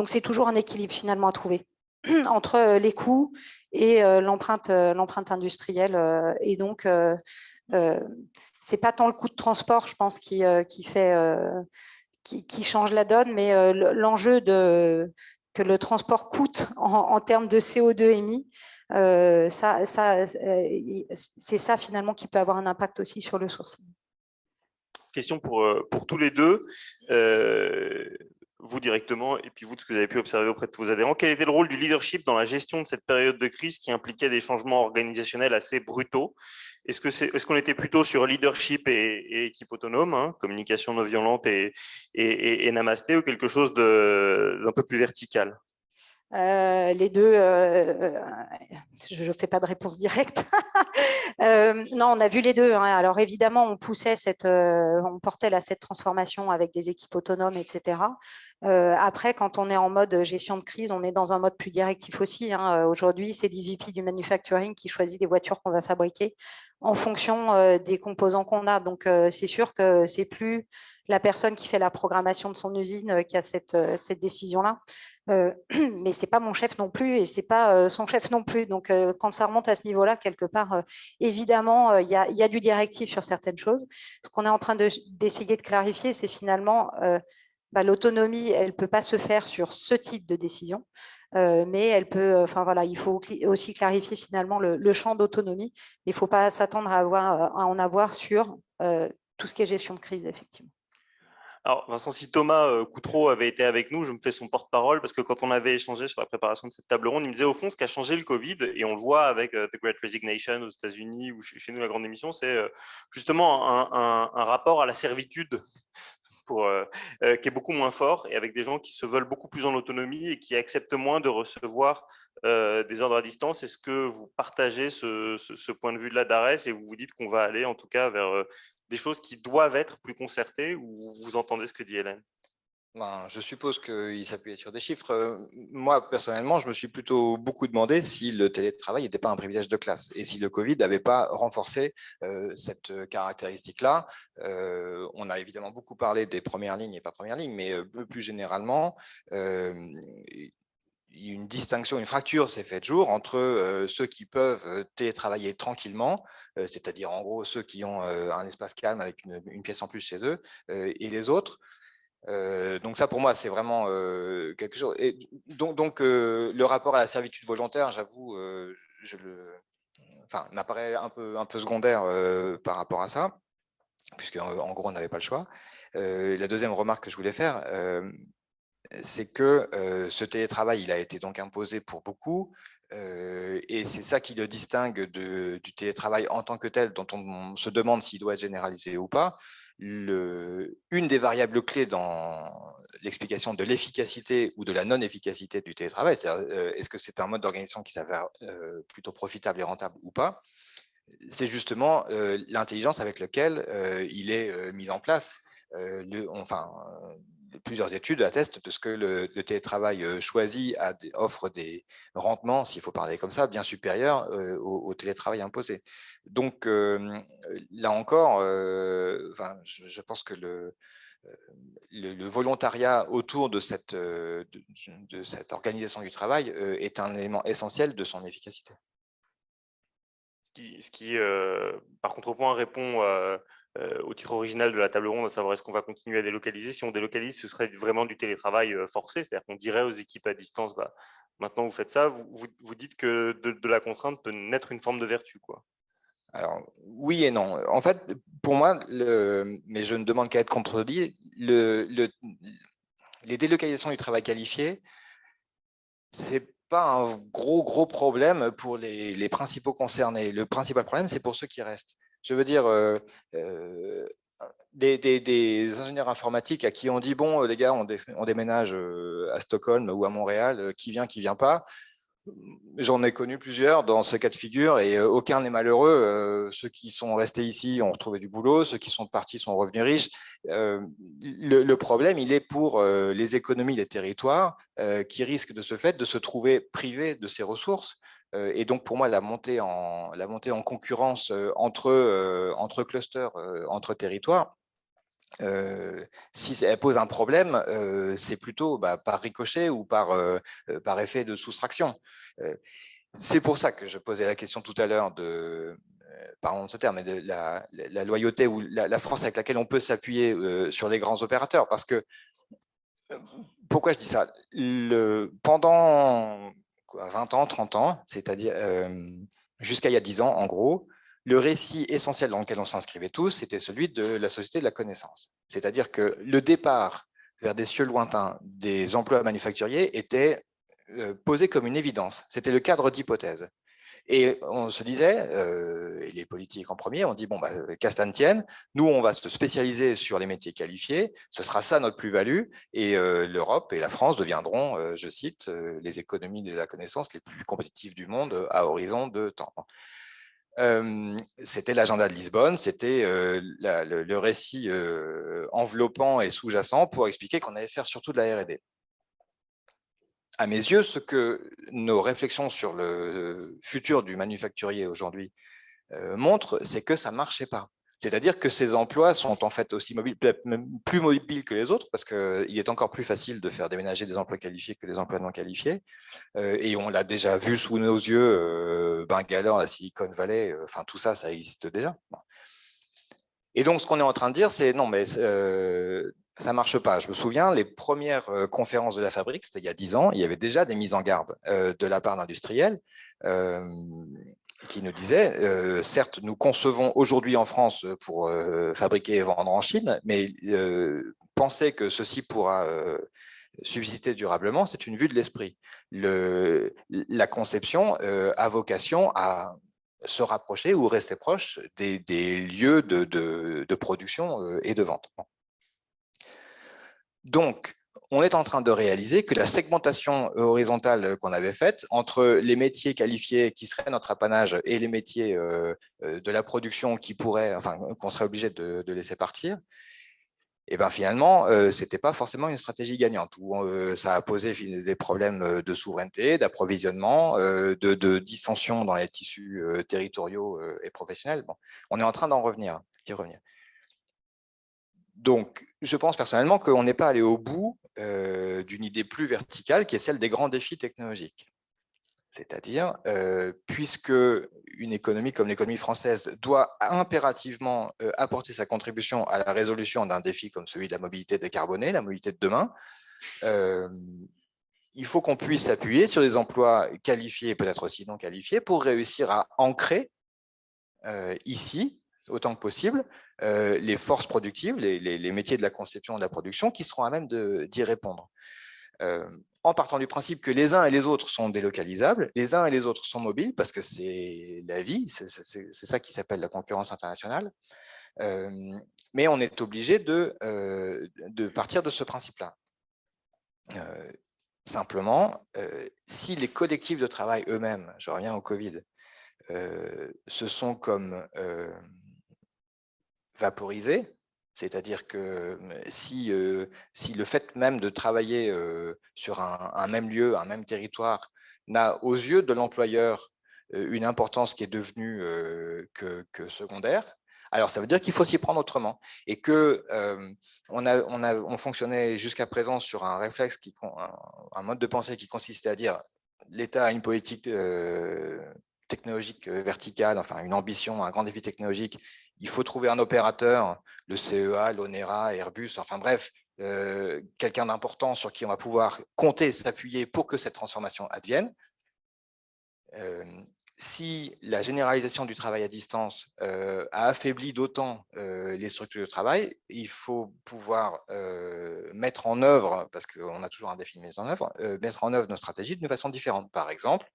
c'est toujours un équilibre finalement à trouver entre les coûts et l'empreinte industrielle. Et donc, c'est pas tant le coût de transport, je pense, qui change la donne, mais l'enjeu que le transport coûte en termes de CO2 émis, c'est ça finalement qui peut avoir un impact aussi sur le sourcing. Question pour tous les deux, vous directement, et puis vous, de ce que vous avez pu observer auprès de vos adhérents. Quel était le rôle du leadership dans la gestion de cette période de crise qui impliquait des changements organisationnels assez brutaux? Est-ce qu'on était plutôt sur leadership et équipe autonome, hein, communication non violente et namasté, ou quelque chose d'un peu plus vertical? Les deux, je ne fais pas de réponse directe. Non, on a vu les deux. Hein. Alors évidemment, on poussait on portait cette transformation avec des équipes autonomes, etc. Après, quand on est en mode gestion de crise, on est dans un mode plus directif aussi. Hein. Aujourd'hui, c'est l'EVP du manufacturing qui choisit les voitures qu'on va fabriquer en fonction des composants qu'on a. Donc, c'est sûr que c'est plus la personne qui fait la programmation de son usine qui a cette décision-là. Mais ce n'est pas mon chef non plus et ce n'est pas son chef non plus. Donc, quand ça remonte à ce niveau-là, quelque part, évidemment, il y a du directif sur certaines choses. Ce qu'on est en train d'essayer de clarifier, c'est finalement l'autonomie, elle ne peut pas se faire sur ce type de décision. Mais elle peut, il faut aussi clarifier finalement le champ d'autonomie. Il ne faut pas s'attendre à en avoir sur tout ce qui est gestion de crise, effectivement. Alors, Vincent, si Thomas Coutreau avait été avec nous, je me fais son porte-parole, parce que quand on avait échangé sur la préparation de cette table ronde, il me disait au fond ce qui a changé le Covid, et on le voit avec The Great Resignation aux États-Unis ou chez nous, la grande émission, c'est justement un rapport à la servitude qui est beaucoup moins fort, et avec des gens qui se veulent beaucoup plus en autonomie et qui acceptent moins de recevoir des ordres à distance. Est-ce que vous partagez ce point de vue-là d'Arès et vous vous dites qu'on va aller en tout cas vers des choses qui doivent être plus concertées, ou vous entendez ce que dit Hélène? Ben, je suppose qu'il s'appuyait sur des chiffres. Moi, personnellement, je me suis plutôt beaucoup demandé si le télétravail n'était pas un privilège de classe et si le Covid n'avait pas renforcé cette caractéristique-là. On a évidemment beaucoup parlé des premières lignes et pas premières lignes, mais plus généralement, une distinction, une fracture s'est faite jour entre ceux qui peuvent télétravailler tranquillement, c'est-à-dire en gros ceux qui ont un espace calme avec une pièce en plus chez eux, et les autres. Donc ça, pour moi, c'est vraiment quelque chose. Et donc le rapport à la servitude volontaire, j'avoue, m'apparaît un peu secondaire par rapport à ça, puisque en gros, on n'avait pas le choix. La deuxième remarque que je voulais faire, c'est que ce télétravail, il a été donc imposé pour beaucoup, et c'est ça qui le distingue du télétravail en tant que tel, dont on se demande s'il doit être généralisé ou pas. Une des variables clés dans l'explication de l'efficacité ou de la non-efficacité du télétravail, c'est est-ce que c'est un mode d'organisation qui s'avère plutôt profitable et rentable ou pas, c'est justement l'intelligence avec laquelle il est mis en place. Plusieurs études attestent de ce que le télétravail choisi offre des rendements, s'il faut parler comme ça, bien supérieurs au télétravail imposé. Donc là encore, je pense que le volontariat autour de cette organisation du travail est un élément essentiel de son efficacité. Ce qui par contrepoint, répond au titre original de la table ronde, à savoir est-ce qu'on va continuer à délocaliser. Si on délocalise, ce serait vraiment du télétravail forcé, c'est-à-dire qu'on dirait aux équipes à distance, bah, maintenant vous faites ça, vous dites que de la contrainte peut naître une forme de vertu, quoi. Alors, oui et non. En fait, pour moi, mais je ne demande qu'à être contredit, les délocalisations du travail qualifié, c'est pas un gros problème pour les principaux concernés. Le principal problème, c'est pour ceux qui restent. Je veux dire, des ingénieurs informatiques à qui on dit, bon, les gars, on déménage à Stockholm ou à Montréal, qui vient pas. J'en ai connu plusieurs dans ce cas de figure et aucun n'est malheureux. Ceux qui sont restés ici ont retrouvé du boulot, ceux qui sont partis sont revenus riches. Le problème, il est pour les économies des territoires qui risquent de ce fait de se trouver privés de ces ressources. Et donc, pour moi, la montée en concurrence entre clusters, entre territoires, si elle pose un problème, c'est plutôt par ricochet ou par effet de soustraction. C'est pour ça que je posais la question tout à l'heure pardon de ce terme, mais de la loyauté ou la force avec laquelle on peut s'appuyer sur les grands opérateurs. Parce que, pourquoi je dis ça? Pendant 20 ans, 30 ans, c'est-à-dire jusqu'à il y a 10 ans, en gros, le récit essentiel dans lequel on s'inscrivait tous, c'était celui de la société de la connaissance. C'est-à-dire que le départ vers des cieux lointains des emplois manufacturiers était posé comme une évidence. C'était le cadre d'hypothèse. Et on se disait, et les politiques en premier, on dit, bon, qu'à cela ne tienne, nous, on va se spécialiser sur les métiers qualifiés, ce sera ça notre plus-value, et l'Europe et la France deviendront, je cite, les économies de la connaissance les plus compétitives du monde à horizon de temps. C'était l'agenda de Lisbonne, c'était le récit enveloppant et sous-jacent pour expliquer qu'on allait faire surtout de la R&D. À mes yeux, ce que nos réflexions sur le futur du manufacturier aujourd'hui montrent, c'est que ça ne marchait pas. C'est-à-dire que ces emplois sont en fait aussi mobiles, peut-être même plus mobiles que les autres, parce qu'il est encore plus facile de faire déménager des emplois qualifiés que des emplois non qualifiés. Et on l'a déjà vu sous nos yeux, Bangalore, la Silicon Valley, enfin tout ça, ça existe déjà. Et donc, ce qu'on est en train de dire, c'est non, mais ça ne marche pas. Je me souviens, les premières conférences de la fabrique, c'était il y a 10 ans, il y avait déjà des mises en garde de la part d'industriels qui nous disaient, certes, nous concevons aujourd'hui en France pour fabriquer et vendre en Chine, mais penser que ceci pourra subsister durablement, c'est une vue de l'esprit. La conception a vocation à se rapprocher ou rester proche des lieux de production et de vente. Donc, on est en train de réaliser que la segmentation horizontale qu'on avait faite entre les métiers qualifiés qui seraient notre apanage et les métiers de la production qui pourraient, enfin, qu'on serait obligé de laisser partir, et ben finalement, ce n'était pas forcément une stratégie gagnante, où ça a posé des problèmes de souveraineté, d'approvisionnement, de dissension dans les tissus territoriaux et professionnels. Bon, on est en train d'en revenir, d'y revenir. Donc, je pense personnellement qu'on n'est pas allé au bout d'une idée plus verticale, qui est celle des grands défis technologiques. C'est-à-dire, puisque une économie comme l'économie française doit impérativement apporter sa contribution à la résolution d'un défi comme celui de la mobilité décarbonée, la mobilité de demain, il faut qu'on puisse s'appuyer sur des emplois qualifiés et peut-être aussi non qualifiés pour réussir à ancrer ici, autant que possible, les forces productives, les métiers de la conception et de la production qui seront à même d'y répondre. En partant du principe que les uns et les autres sont délocalisables, les uns et les autres sont mobiles, parce que c'est la vie, c'est ça qui s'appelle la concurrence internationale, mais on est obligé de partir de ce principe-là. Simplement, si les collectifs de travail eux-mêmes, je reviens au Covid, se sont comme vaporisés, c'est-à-dire que si le fait même de travailler sur un même lieu, un même territoire, n'a aux yeux de l'employeur une importance qui est devenue que secondaire, alors ça veut dire qu'il faut s'y prendre autrement. Et qu'on fonctionnait jusqu'à présent sur un réflexe, un mode de pensée qui consistait à dire l'État a une politique technologique verticale, enfin une ambition, un grand défi technologique, il faut trouver un opérateur, le CEA, l'ONERA, Airbus, enfin bref, quelqu'un d'important sur qui on va pouvoir compter, s'appuyer pour que cette transformation advienne. Si la généralisation du travail à distance a affaibli d'autant les structures de travail, il faut pouvoir mettre en œuvre, parce qu'on a toujours un défi de mise en œuvre, mettre en œuvre nos stratégies d'une façon différente. Par exemple,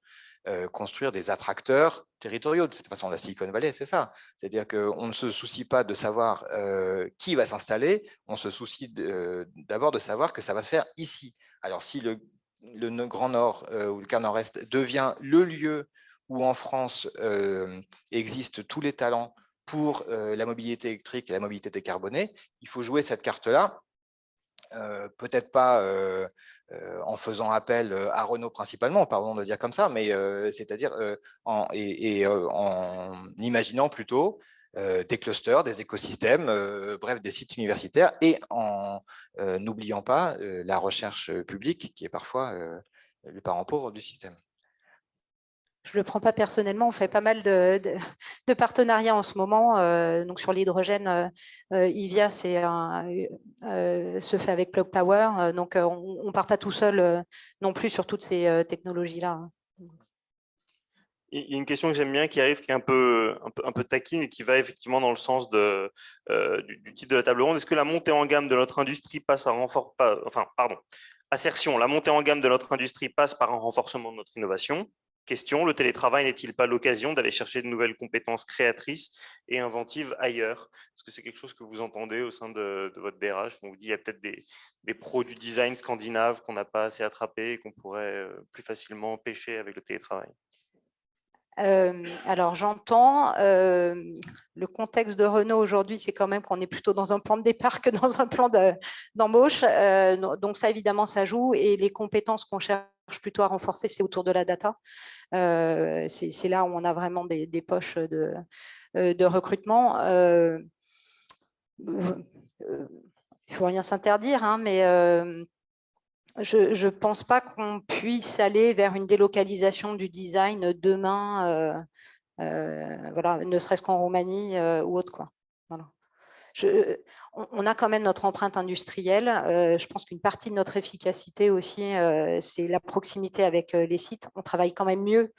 construire des attracteurs territoriaux. De cette façon, la Silicon Valley, c'est ça. C'est-à-dire qu'on ne se soucie pas de savoir qui va s'installer, on se soucie d'abord de savoir que ça va se faire ici. Alors, si le Grand Nord ou le quart Nord-Est devient le lieu où en France existent tous les talents pour la mobilité électrique et la mobilité décarbonée, il faut jouer cette carte-là, peut-être pas en faisant appel à Renault principalement, pardon de dire comme ça, mais c'est-à-dire en imaginant plutôt des clusters, des écosystèmes, bref, des sites universitaires, et en n'oubliant pas la recherche publique, qui est parfois le parent pauvre du système. Je ne le prends pas personnellement, on fait pas mal de partenariats en ce moment. Donc sur l'hydrogène, IVIA se fait avec Plug Power. Donc on ne part pas tout seul non plus sur toutes ces technologies-là. Il y a une question que j'aime bien qui arrive, qui est un peu taquine et qui va effectivement dans le sens du titre de la table ronde. Est-ce que la montée en gamme de notre industrie passe assertion, la montée en gamme de notre industrie passe par un renforcement de notre innovation? Question, le télétravail n'est-il pas l'occasion d'aller chercher de nouvelles compétences créatrices et inventives ailleurs? Est-ce que c'est quelque chose que vous entendez au sein de votre DRH? On vous dit qu'il y a peut-être des pros du design scandinave qu'on n'a pas assez attrapés et qu'on pourrait plus facilement pêcher avec le télétravail. Alors j'entends, le contexte de Renault aujourd'hui, c'est quand même qu'on est plutôt dans un plan de départ que dans un plan d'embauche. Donc ça, évidemment, ça joue. Et les compétences qu'on cherche plutôt à renforcer, c'est autour de la data. C'est là où on a vraiment des poches de recrutement. Il ne faut rien s'interdire, hein, mais je ne pense pas qu'on puisse aller vers une délocalisation du design demain, voilà, ne serait-ce qu'en Roumanie ou autre, quoi. Voilà. On a quand même notre empreinte industrielle. Je pense qu'une partie de notre efficacité aussi, c'est la proximité avec les sites. On travaille quand même mieux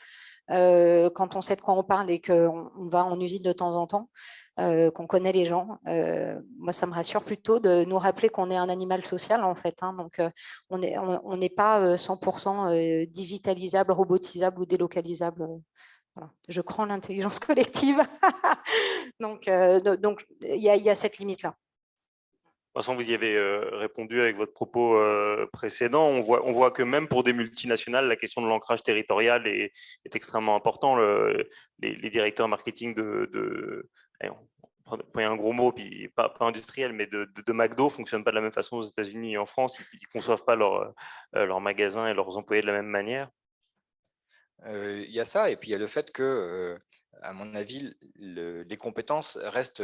quand on sait de quoi on parle et qu'on va en usine de temps en temps, qu'on connaît les gens. Moi, ça me rassure plutôt de nous rappeler qu'on est un animal social, en fait. Hein, donc, on n'est pas 100% digitalisable, robotisable ou délocalisable. Voilà. Je crois en l'intelligence collective. Donc, il y a cette limite-là. De toute façon, vous y avez répondu avec votre propos précédent. On voit que même pour des multinationales, la question de l'ancrage territorial est extrêmement importante. Les directeurs marketing allez, on prend un gros mot, puis pas industriel, mais de McDo ne fonctionnent pas de la même façon aux États-Unis et en France. Ils ne conçoivent pas leurs magasins et leurs employés de la même manière. Il y a ça, et puis il y a le fait que, à mon avis, les compétences restent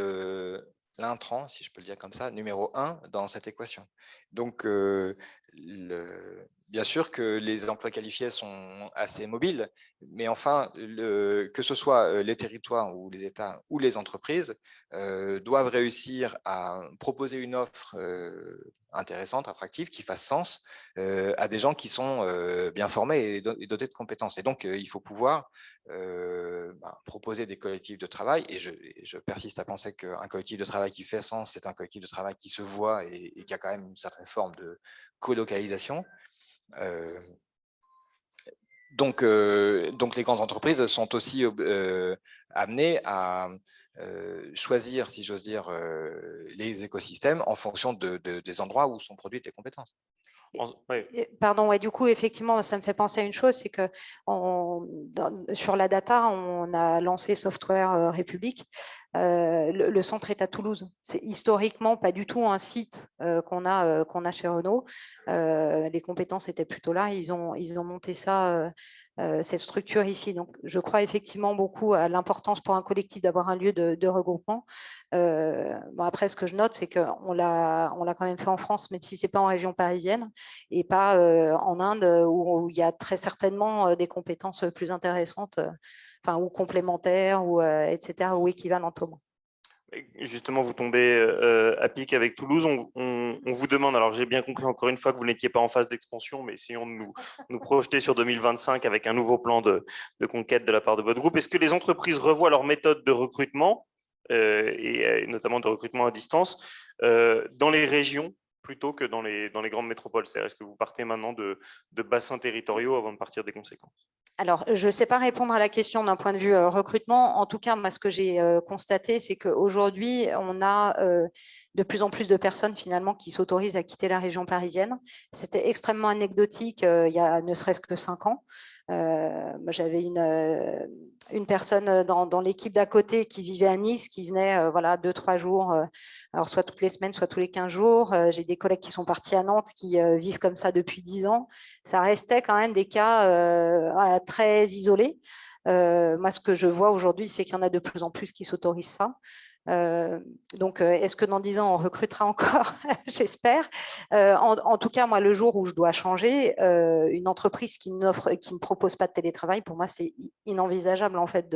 l'intrant, si je peux le dire comme ça, numéro 1 dans cette équation. Donc, bien sûr que les emplois qualifiés sont assez mobiles, mais enfin, que ce soit les territoires ou les États ou les entreprises, doivent réussir à proposer une offre intéressante, attractive, qui fasse sens à des gens qui sont bien formés et dotés de compétences. Et donc, il faut pouvoir proposer des collectifs de travail, et je persiste à penser qu'un collectif de travail qui fait sens, c'est un collectif de travail qui se voit et qui a quand même une certaine forme de colocalisation. Donc, les grandes entreprises sont aussi amenées à choisir, si j'ose dire, les écosystèmes en fonction des endroits où sont produites les compétences. Pardon, ouais, du coup, effectivement, ça me fait penser à une chose, c'est que sur la data, on a lancé Software République. Le centre est à Toulouse. C'est historiquement pas du tout un site qu'on a chez Renault. Les compétences étaient plutôt là. Ils ont monté ça, cette structure ici. Donc, je crois effectivement beaucoup à l'importance pour un collectif d'avoir un lieu de regroupement. Bon, après, ce que je note, c'est qu'on l'a quand même fait en France, même si ce n'est pas en région parisienne et pas en Inde, où il y a très certainement des compétences plus intéressantes, ou complémentaires, ou, etc., ou équivalentes au moins. Justement, vous tombez à pic avec Toulouse. On vous demande, alors j'ai bien compris encore une fois que vous n'étiez pas en phase d'expansion, mais essayons de nous projeter sur 2025 avec un nouveau plan de conquête de la part de votre groupe. Est-ce que les entreprises revoient leur méthode de recrutement, et notamment de recrutement à distance, dans les régions plutôt que dans les grandes métropoles? C'est-à-dire, est-ce que vous partez maintenant de bassins territoriaux avant de partir des conséquences? Alors, je ne sais pas répondre à la question d'un point de vue recrutement. En tout cas, moi, ce que j'ai constaté, c'est qu'aujourd'hui, on a de plus en plus de personnes finalement qui s'autorisent à quitter la région parisienne. C'était extrêmement anecdotique il y a ne serait-ce que 5 ans. J'avais une personne dans l'équipe d'à côté qui vivait à Nice, qui venait 2-3 jours, alors soit toutes les semaines, soit tous les 15 jours. J'ai des collègues qui sont partis à Nantes, qui vivent comme ça depuis 10 ans. Ça restait quand même des cas très isolés. Moi, ce que je vois aujourd'hui, c'est qu'il y en a de plus en plus qui s'autorisent ça. Donc, est-ce que dans 10 ans, on recrutera encore? J'espère. En tout cas, moi, le jour où je dois changer, une entreprise qui ne propose pas de télétravail, pour moi, c'est inenvisageable en fait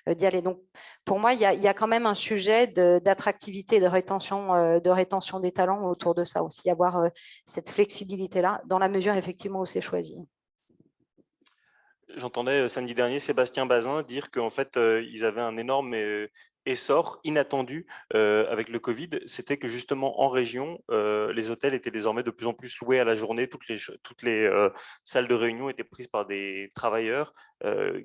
d'y aller. Donc, pour moi, il y a quand même un sujet d'attractivité et de rétention des talents autour de ça aussi, avoir cette flexibilité-là, dans la mesure effectivement où c'est choisi. J'entendais samedi dernier Sébastien Bazin dire qu'en fait, ils avaient un énorme essor inattendu avec le Covid. C'était que justement en région, les hôtels étaient désormais de plus en plus loués à la journée. Toutes les salles de réunion étaient prises par des travailleurs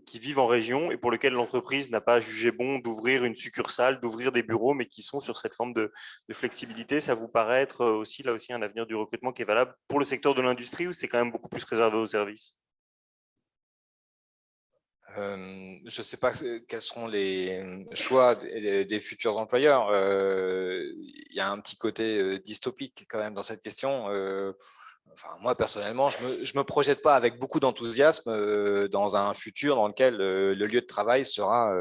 qui vivent en région et pour lesquels l'entreprise n'a pas jugé bon d'ouvrir une succursale, d'ouvrir des bureaux, mais qui sont sur cette forme de flexibilité. Ça vous paraît être aussi là aussi un avenir du recrutement qui est valable pour le secteur de l'industrie ou c'est quand même beaucoup plus réservé aux services? Je ne sais pas quels seront les choix des futurs employeurs. Il y a un petit côté dystopique quand même dans cette question. Moi, personnellement, je me projette pas avec beaucoup d'enthousiasme dans un futur dans lequel le lieu de travail sera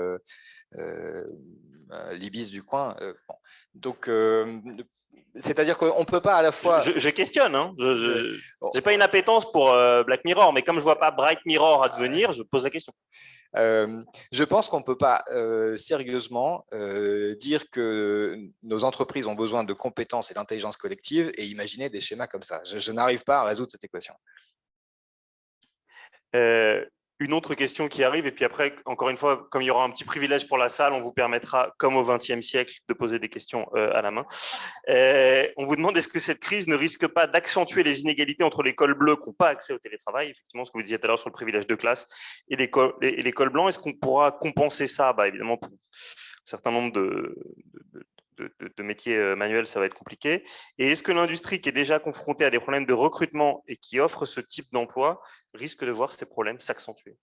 l'Ibis du coin. Bon. Donc, c'est-à-dire qu'on ne peut pas à la fois… Je questionne, hein. Je n'ai pas une appétence pour Black Mirror, mais comme je ne vois pas Bright Mirror advenir, je pose la question. Je pense qu'on ne peut pas sérieusement dire que nos entreprises ont besoin de compétences et d'intelligence collective et imaginer des schémas comme ça. Je n'arrive pas à résoudre cette équation. une autre question qui arrive, et puis après, encore une fois, comme il y aura un petit privilège pour la salle, on vous permettra, comme au XXe siècle, de poser des questions à la main. On vous demande, est-ce que cette crise ne risque pas d'accentuer les inégalités entre les cols bleus qui n'ont pas accès au télétravail, effectivement, ce que vous disiez tout à l'heure sur le privilège de classe, et les cols blancs? Est-ce qu'on pourra compenser ça? Évidemment, pour un certain nombre de métiers manuels, ça va être compliqué. Et est-ce que l'industrie qui est déjà confrontée à des problèmes de recrutement et qui offre ce type d'emploi risque de voir ces problèmes s'accentuer?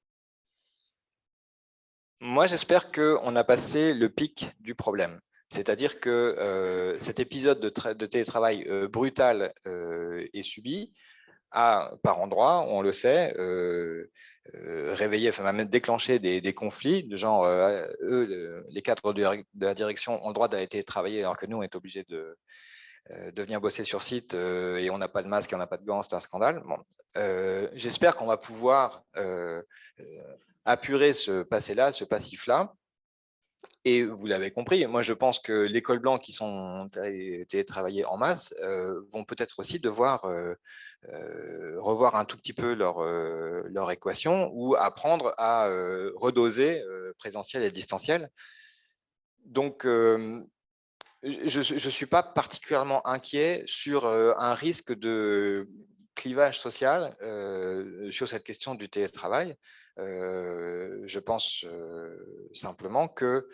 Moi, j'espère qu'on a passé le pic du problème. C'est-à-dire que cet épisode de télétravail brutal et subi a, par endroits, on le sait, réveillé, enfin même déclenché des conflits, de genre, eux, les cadres de la direction ont le droit d'aller télétravailler alors que nous, on est obligés de venir bosser sur site et on n'a pas de masque et on n'a pas de gants, c'est un scandale. Bon. J'espère qu'on va pouvoir apurer ce passé-là, ce passif-là. Et vous l'avez compris, moi je pense que les cols blancs qui sont télétravaillés en masse vont peut-être aussi devoir revoir un tout petit peu leur équation ou apprendre à redoser présentiel et distanciel. Donc, je ne suis pas particulièrement inquiet sur un risque de clivage social sur cette question du télétravail. Je pense simplement que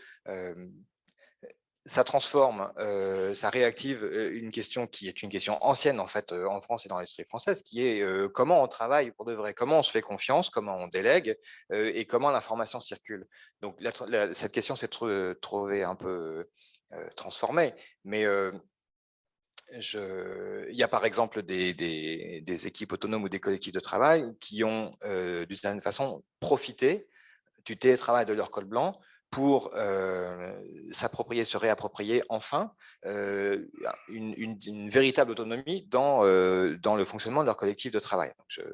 ça transforme, ça réactive une question qui est une question ancienne en fait en France et dans l'industrie française, qui est comment on travaille pour de vrai, comment on se fait confiance, comment on délègue et comment l'information circule. Donc cette question s'est trouvée un peu transformée, mais il y a par exemple des équipes autonomes ou des collectifs de travail qui ont d'une certaine façon profité du télétravail de leur col blanc pour s'approprier, se réapproprier enfin une véritable autonomie dans le fonctionnement de leur collectif de travail. Donc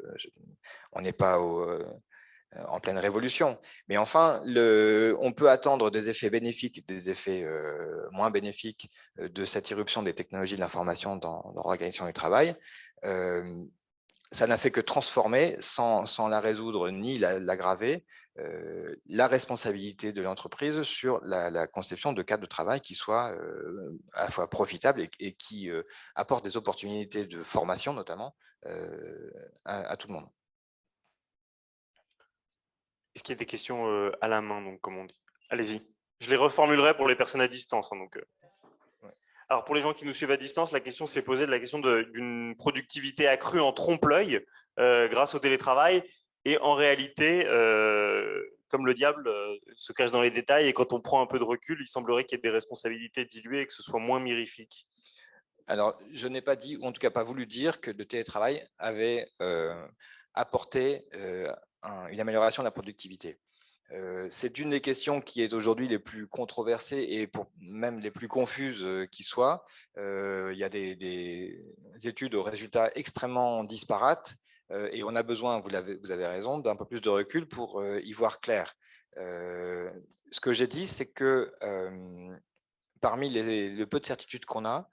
on n'est pas en pleine révolution, mais enfin, on peut attendre des effets bénéfiques, des effets moins bénéfiques de cette irruption des technologies de l'information dans l'organisation du travail. Ça n'a fait que transformer, sans la résoudre ni l'aggraver, la responsabilité de l'entreprise sur la conception de cadres de travail qui soient à la fois profitables et qui apportent des opportunités de formation, notamment, à tout le monde. Est-ce qu'il y a des questions à la main, donc, comme on dit? Allez-y. Je les reformulerai pour les personnes à distance. Ouais. Alors, pour les gens qui nous suivent à distance, la question s'est posée de la question d'une productivité accrue en trompe-l'œil grâce au télétravail. Et en réalité, comme le diable se cache dans les détails, et quand on prend un peu de recul, il semblerait qu'il y ait des responsabilités diluées et que ce soit moins mirifique. Alors, je n'ai pas dit, ou en tout cas pas voulu dire, que le télétravail avait apporté une amélioration de la productivité. C'est une des questions qui est aujourd'hui les plus controversées et même les plus confuses qui soient. Il y a des études aux résultats extrêmement disparates et on a besoin, vous avez raison, d'un peu plus de recul pour y voir clair. Ce que j'ai dit, c'est que parmi le peu de certitudes qu'on a,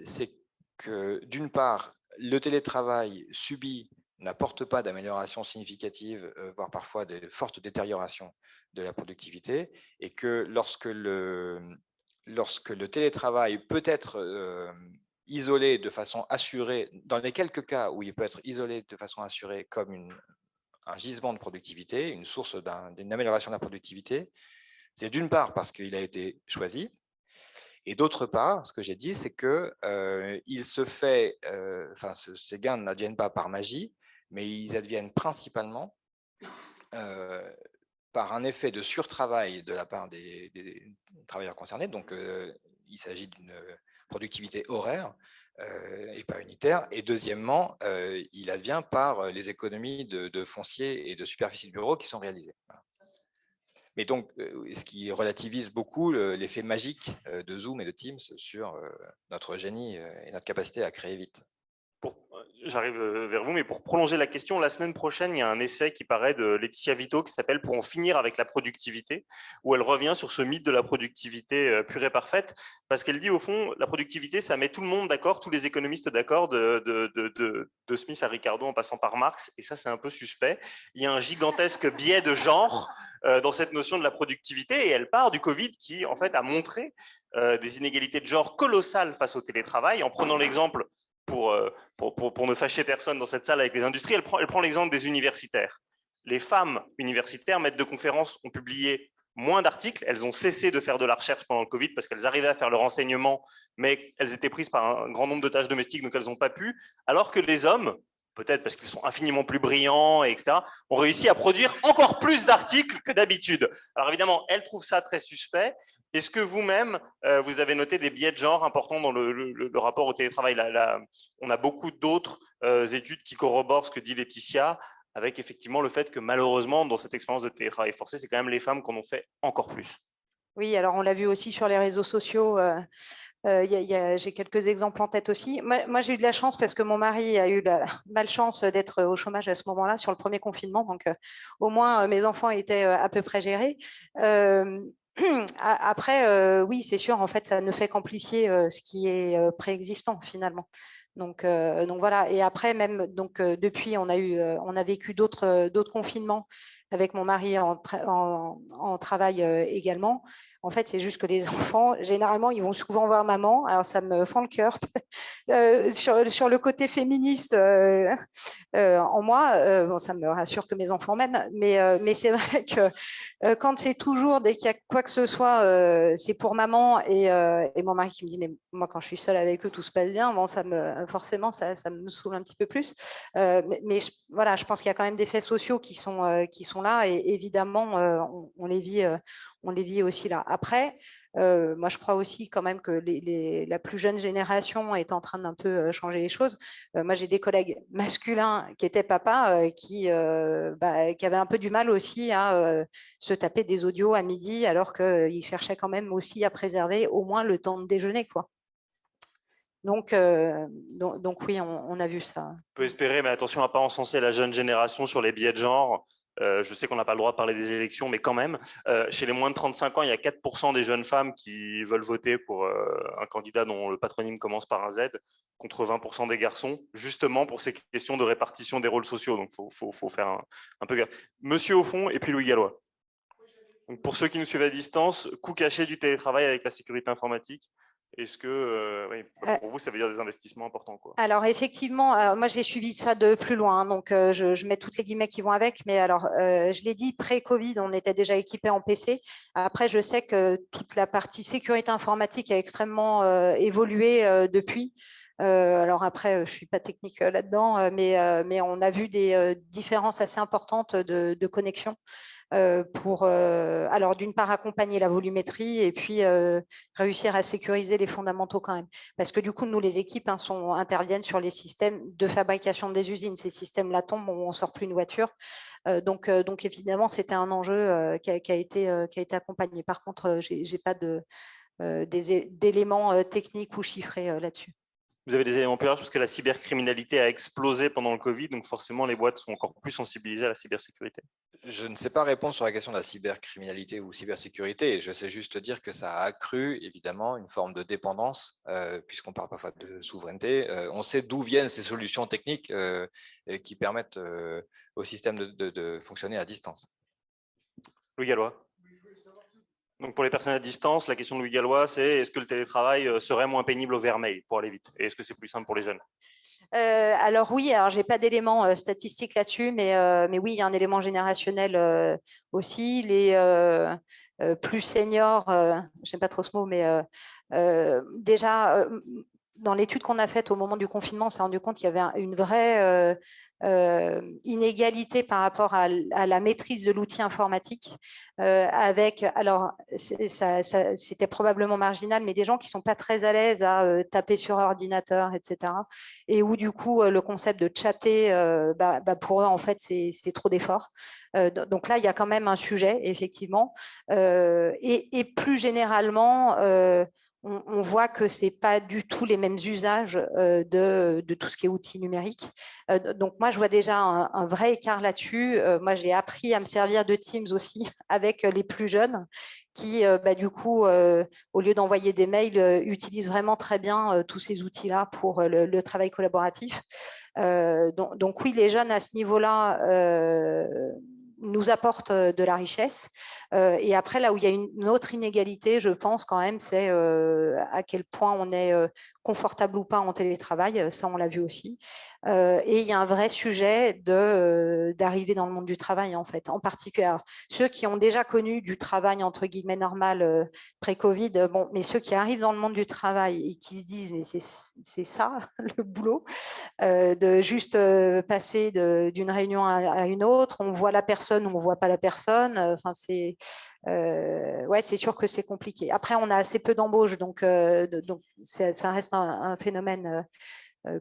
c'est que d'une part, le télétravail subi n'apporte pas d'amélioration significative, voire parfois de fortes détériorations de la productivité, et que lorsque le télétravail peut être isolé de façon assurée, dans les quelques cas où il peut être isolé de façon assurée comme un gisement de productivité, une source d'une amélioration de la productivité, c'est d'une part parce qu'il a été choisi, et d'autre part, ce que j'ai dit, c'est qu'il se fait, ces gains n'adviennent pas par magie, mais ils adviennent principalement par un effet de surtravail de la part des travailleurs concernés. Donc, il s'agit d'une productivité horaire et pas unitaire. Et deuxièmement, il advient par les économies de foncier et de superficie de bureau qui sont réalisées. Voilà. Mais donc, ce qui relativise beaucoup l'effet magique de Zoom et de Teams sur notre génie et notre capacité à créer vite. J'arrive vers vous, mais pour prolonger la question, la semaine prochaine, il y a un essai qui paraît de Laetitia Vito qui s'appelle « Pour en finir avec la productivité », où elle revient sur ce mythe de la productivité pure et parfaite, parce qu'elle dit au fond, la productivité, ça met tout le monde d'accord, tous les économistes d'accord, de Smith à Ricardo en passant par Marx, et ça c'est un peu suspect. Il y a un gigantesque biais de genre dans cette notion de la productivité, et elle part du Covid qui en fait a montré des inégalités de genre colossales face au télétravail, en prenant l'exemple pour ne fâcher personne dans cette salle avec les industries, elle prend l'exemple des universitaires. Les femmes universitaires, maîtres de conférences, ont publié moins d'articles, elles ont cessé de faire de la recherche pendant le Covid parce qu'elles arrivaient à faire leur enseignement, mais elles étaient prises par un grand nombre de tâches domestiques, donc elles n'ont pas pu, alors que les hommes, peut-être parce qu'ils sont infiniment plus brillants, etc., ont réussi à produire encore plus d'articles que d'habitude. Alors évidemment, elles trouvent ça très suspect. Est-ce que vous-même, vous avez noté des biais de genre importants dans le rapport au télétravail? On a beaucoup d'autres études qui corroborent ce que dit Laetitia, avec effectivement le fait que malheureusement, dans cette expérience de télétravail forcé, c'est quand même les femmes qui en ont fait encore plus. Oui, alors on l'a vu aussi sur les réseaux sociaux. J'ai quelques exemples en tête aussi. Moi, j'ai eu de la chance parce que mon mari a eu la malchance d'être au chômage à ce moment-là, sur le premier confinement. Donc, au moins, mes enfants étaient à peu près gérés. Après, oui, c'est sûr, en fait, ça ne fait qu'amplifier ce qui est préexistant finalement. Donc voilà. Et après, même depuis, on a vécu d'autres confinements avec mon mari en travail également. En fait, c'est juste que les enfants, généralement, ils vont souvent voir maman. Alors, ça me fend le cœur. Sur le côté féministe en moi, bon, ça me rassure que mes enfants m'aiment. Mais c'est vrai que quand c'est toujours, dès qu'il y a quoi que ce soit, c'est pour maman et mon mari qui me dit, mais moi, quand je suis seule avec eux, tout se passe bien. Bon, forcément, ça me saoule un petit peu plus. Mais voilà, je pense qu'il y a quand même des faits sociaux qui sont là et évidemment, on les vit aussi là. Après, moi, je crois aussi quand même que la plus jeune génération est en train d'un peu changer les choses. Moi, j'ai des collègues masculins qui étaient papas qui avaient un peu du mal aussi à se taper des audios à midi alors qu'ils cherchaient quand même aussi à préserver au moins le temps de déjeuner, quoi. Donc oui, on a vu ça. On peut espérer, mais attention à ne pas encenser la jeune génération sur les biais de genre. Je sais qu'on n'a pas le droit de parler des élections, mais quand même, chez les moins de 35 ans, il y a 4% des jeunes femmes qui veulent voter pour un candidat dont le patronyme commence par un Z, contre 20% des garçons, justement pour ces questions de répartition des rôles sociaux. Donc, il faut faire un peu gaffe. Monsieur au fond, et puis Louis Gallois. Donc, pour ceux qui nous suivent à distance, coût caché du télétravail avec la sécurité informatique. Est-ce que, pour vous, ça veut dire des investissements importants, quoi? Alors, effectivement, moi, j'ai suivi ça de plus loin. Hein, donc, je mets toutes les guillemets qui vont avec. Mais alors, je l'ai dit, pré-Covid, on était déjà équipés en PC. Après, je sais que toute la partie sécurité informatique a extrêmement évolué depuis. Alors après, je ne suis pas technique là-dedans, mais on a vu des différences assez importantes de connexion. Alors d'une part accompagner la volumétrie et puis réussir à sécuriser les fondamentaux quand même. Parce que du coup, nous, les équipes interviennent sur les systèmes de fabrication des usines. Ces systèmes-là tombent, on ne sort plus une voiture. Donc évidemment, c'était un enjeu qui a été accompagné. Par contre, je n'ai pas d'éléments techniques ou chiffrés là-dessus. Vous avez des éléments plus larges parce que la cybercriminalité a explosé pendant le Covid, donc forcément les boîtes sont encore plus sensibilisées à la cybersécurité. Je ne sais pas répondre sur la question de la cybercriminalité ou cybersécurité. Je sais juste dire que ça a accru évidemment une forme de dépendance, puisqu'on parle parfois de souveraineté. On sait d'où viennent ces solutions techniques qui permettent au système de fonctionner à distance. Louis Gallois. Donc pour les personnes à distance, la question de Louis Gallois, c'est est-ce que le télétravail serait moins pénible au vermeil pour aller vite? Et est-ce que c'est plus simple pour les jeunes? Alors oui, alors j'ai pas d'éléments statistiques là-dessus, mais oui, il y a un élément générationnel aussi. Les plus seniors, je n'aime pas trop ce mot, mais déjà, dans l'étude qu'on a faite au moment du confinement, on s'est rendu compte qu'il y avait une vraie inégalité par rapport à la maîtrise de l'outil informatique. Alors, c'était probablement marginal, mais des gens qui ne sont pas très à l'aise à taper sur ordinateur, etc. Et où, du coup, le concept de chatter, pour eux, en fait, c'est trop d'efforts. Donc là, il y a quand même un sujet, effectivement. Et plus généralement, on voit que ce n'est pas du tout les mêmes usages de tout ce qui est outils numériques. Donc, moi, je vois déjà un vrai écart là-dessus. Moi, j'ai appris à me servir de Teams aussi avec les plus jeunes qui, du coup, au lieu d'envoyer des mails, utilisent vraiment très bien tous ces outils-là pour le travail collaboratif. Donc, oui, les jeunes à ce niveau-là nous apportent de la richesse. Et après, là où il y a une autre inégalité, je pense quand même, c'est à quel point on est confortable ou pas en télétravail. Ça, on l'a vu aussi. Et il y a un vrai sujet d'arriver dans le monde du travail, en fait. En particulier, alors, ceux qui ont déjà connu du travail, entre guillemets, normal pré-Covid, bon, mais ceux qui arrivent dans le monde du travail et qui se disent, mais c'est ça, le boulot, de juste passer d'une réunion à une autre, on voit la personne ou on ne voit pas la personne. Enfin, ouais, c'est sûr que c'est compliqué. Après, on a assez peu d'embauches, donc ça reste un phénomène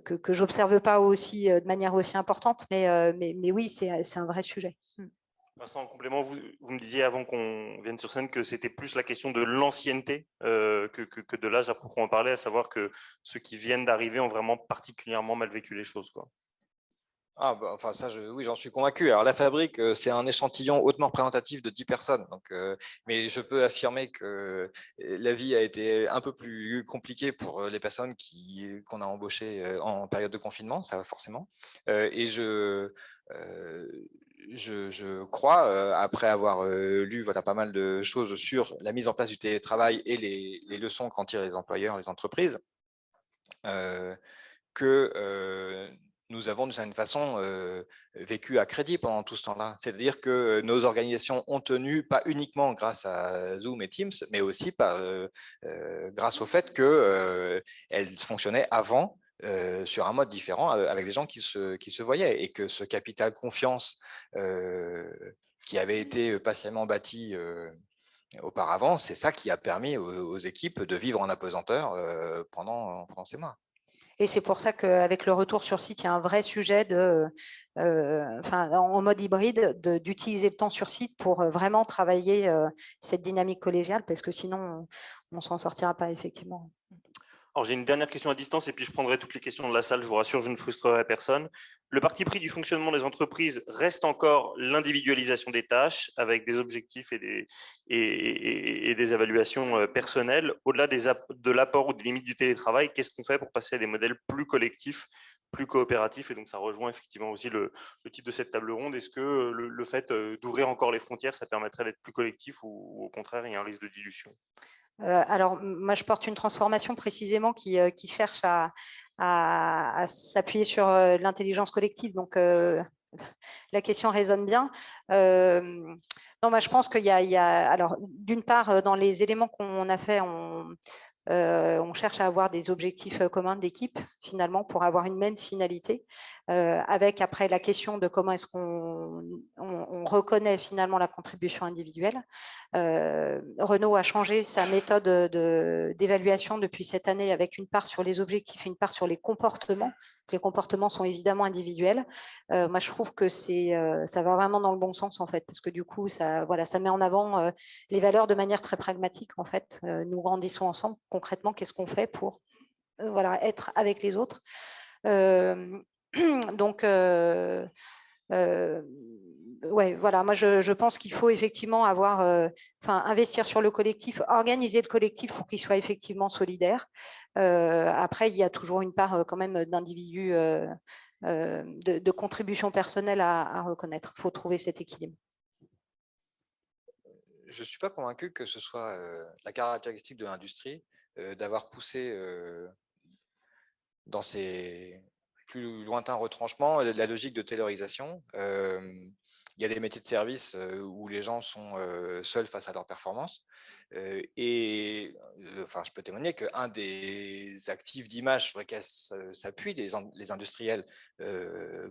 que je n'observe pas aussi de manière aussi importante, mais oui, c'est un vrai sujet. Vincent, en complément, vous me disiez avant qu'on vienne sur scène que c'était plus la question de l'ancienneté que de l'âge à proprement parler, à savoir que ceux qui viennent d'arriver ont vraiment particulièrement mal vécu les choses, quoi. Ah, bah, enfin, ça, oui, j'en suis convaincu. Alors, la fabrique, c'est un échantillon hautement représentatif de 10 personnes. Donc, mais je peux affirmer que la vie a été un peu plus compliquée pour les personnes qu'on a embauchées en période de confinement, ça forcément. Et je crois, après avoir lu pas mal de choses sur la mise en place du télétravail et les leçons qu'en tirent les employeurs, les entreprises, que nous avons d'une certaine façon vécu à crédit pendant tout ce temps-là. C'est-à-dire que nos organisations ont tenu pas uniquement grâce à Zoom et Teams, mais aussi grâce au fait qu'elles fonctionnaient avant sur un mode différent avec des gens qui se voyaient et que ce capital confiance qui avait été patiemment bâti auparavant, c'est ça qui a permis aux équipes de vivre en apesanteur pendant ces mois. Et c'est pour ça qu'avec le retour sur site, il y a un vrai sujet en mode hybride d'utiliser le temps sur site pour vraiment travailler cette dynamique collégiale, parce que sinon, on ne s'en sortira pas, effectivement. Alors, j'ai une dernière question à distance et puis je prendrai toutes les questions de la salle. Je vous rassure, je ne frustrerai personne. Le parti pris du fonctionnement des entreprises reste encore l'individualisation des tâches avec des objectifs et des évaluations personnelles. Au-delà de l'apport ou des limites du télétravail, qu'est-ce qu'on fait pour passer à des modèles plus collectifs, plus coopératifs? Et donc, ça rejoint effectivement aussi le type de cette table ronde. Est-ce que le fait d'ouvrir encore les frontières, ça permettrait d'être plus collectif ou au contraire, il y a un risque de dilution? Alors, moi, je porte une transformation précisément qui cherche à s'appuyer sur l'intelligence collective. Donc, la question résonne bien. Non, moi, je pense qu'il y a, alors, d'une part, dans les éléments qu'on a fait, on cherche à avoir des objectifs communs d'équipe, finalement, pour avoir une même finalité, avec après la question de comment est-ce qu'on reconnaît finalement la contribution individuelle. Renault a changé sa méthode d'évaluation depuis cette année, avec une part sur les objectifs et une part sur les comportements. Les comportements sont évidemment individuels. Moi, je trouve que ça va vraiment dans le bon sens, en fait, parce que du coup, ça met en avant les valeurs de manière très pragmatique, en fait. Nous grandissons ensemble. Concrètement, qu'est-ce qu'on fait pour être avec les autres? Donc, ouais, voilà, moi je pense qu'il faut effectivement investir sur le collectif, organiser le collectif pour qu'il soit effectivement solidaire. Après, il y a toujours une part quand même d'individus, de contribution personnelle à reconnaître. Il faut trouver cet équilibre. Je ne suis pas convaincu que ce soit la caractéristique de l'industrie d'avoir poussé dans ses plus lointains retranchements la logique de taylorisation. Il y a des métiers de service où les gens sont seuls face à leur performance. Je peux témoigner qu'un des actifs d'image sur lesquels s'appuient les industriels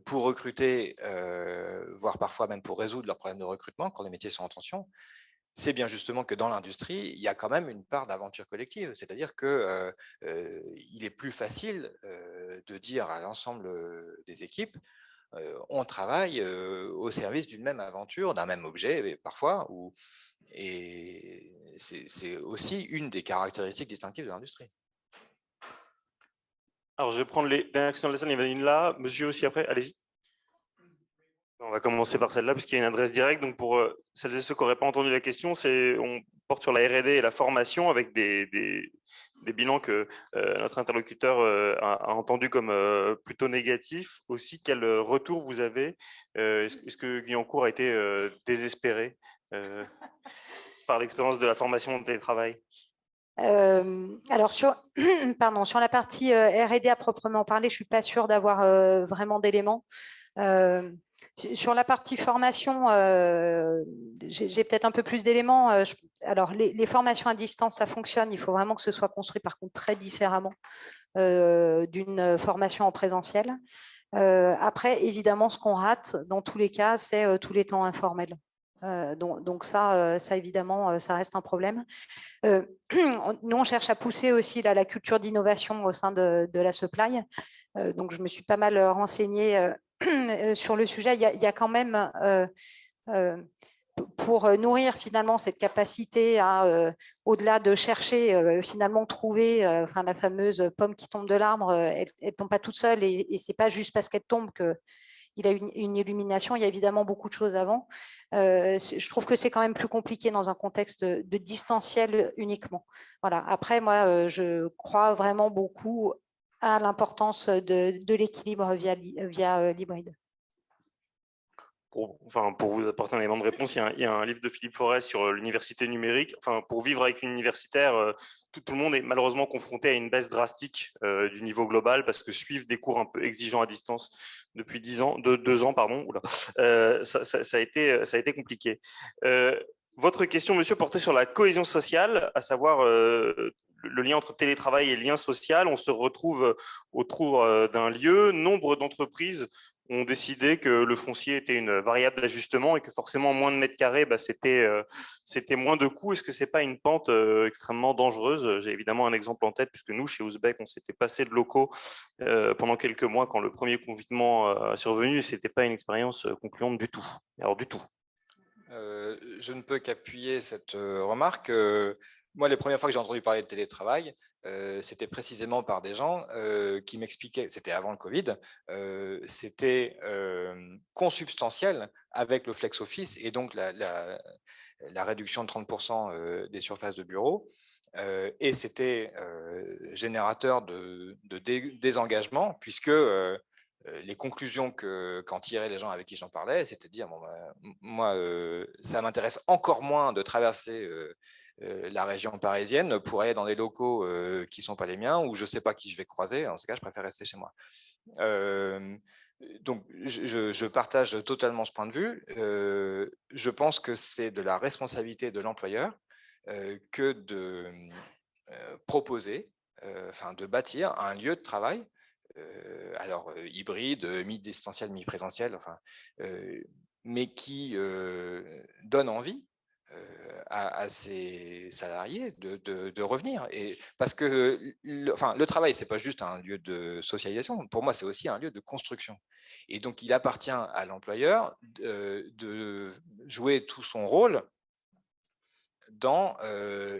pour recruter, voire parfois même pour résoudre leurs problèmes de recrutement quand les métiers sont en tension, c'est bien justement que dans l'industrie, il y a quand même une part d'aventure collective. C'est-à-dire qu'il est plus facile de dire à l'ensemble des équipes, on travaille au service d'une même aventure, d'un même objet, parfois, Et c'est aussi une des caractéristiques distinctives de l'industrie. Alors, je vais prendre les dernières questions de la salle. Il y en a une là. Monsieur aussi après, allez-y. On va commencer par celle-là, puisqu'il y a une adresse directe. Donc, pour celles et ceux qui n'auraient pas entendu la question, on porte sur la R&D et la formation avec des bilans que notre interlocuteur a entendu comme plutôt négatifs. Aussi, quel retour vous avez? Est-ce que Guyancourt a été désespéré par l'expérience de la formation de télétravail? Alors, pardon, sur la partie R&D à proprement parler, je ne suis pas sûre d'avoir vraiment d'éléments. Sur la partie formation, j'ai peut-être un peu plus d'éléments. Alors, les formations à distance, ça fonctionne. Il faut vraiment que ce soit construit, par contre, très différemment d'une formation en présentiel. Après, évidemment, ce qu'on rate, dans tous les cas, c'est tous les temps informels. Donc ça, évidemment, ça reste un problème. Nous, on cherche à pousser aussi la culture d'innovation au sein de la supply. Donc, je me suis pas mal renseignée sur le sujet. Il y a quand même, pour nourrir finalement cette capacité à, au-delà de chercher, finalement trouver la fameuse pomme qui tombe de l'arbre, elle ne tombe pas toute seule et ce n'est pas juste parce qu'elle tombe que il a une illumination, il y a évidemment beaucoup de choses avant. Je trouve que c'est quand même plus compliqué dans un contexte de distanciel uniquement. Voilà. Après, moi, je crois vraiment beaucoup à l'importance de l'équilibre via l'hybride. Pour vous apporter un élément de réponse, il y a un livre de Philippe Forest sur l'université numérique. Pour vivre avec une universitaire, tout le monde est malheureusement confronté à une baisse drastique du niveau global parce que suivre des cours un peu exigeants à distance depuis 2 ans, ça a été compliqué. Votre question, monsieur, portait sur la cohésion sociale, à savoir le lien entre télétravail et lien social. On se retrouve autour d'un lieu. Nombre d'entreprises ont décidé que le foncier était une variable d'ajustement et que forcément moins de mètres carrés, c'était moins de coûts. Est-ce que ce n'est pas une pente extrêmement dangereuse? J'ai évidemment un exemple en tête, puisque nous, chez Ouzbek, on s'était passé de locaux pendant quelques mois quand le premier confinement a survenu et ce n'était pas une expérience concluante du tout. Alors, du tout. Je ne peux qu'appuyer cette remarque. Moi, les premières fois que j'ai entendu parler de télétravail, c'était précisément par des gens qui m'expliquaient, c'était avant le Covid, c'était consubstantiel avec le flex office et donc la réduction de 30% des surfaces de bureaux. Et c'était générateur de désengagement, puisque les conclusions qu'en tiraient les gens avec qui j'en parlais, c'était de dire bon, moi, ça m'intéresse encore moins de traverser la région parisienne pour aller dans des locaux qui ne sont pas les miens ou je ne sais pas qui je vais croiser. En ce cas, je préfère rester chez moi. Donc, je partage totalement ce point de vue. Je pense que c'est de la responsabilité de l'employeur que de proposer, de bâtir un lieu de travail, alors hybride, mi-distanciel, mi-présentiel, mais qui donne envie à ses salariés de revenir. Et parce que le travail, ce n'est pas juste un lieu de socialisation. Pour moi, c'est aussi un lieu de construction. Et donc, il appartient à l'employeur de jouer tout son rôle dans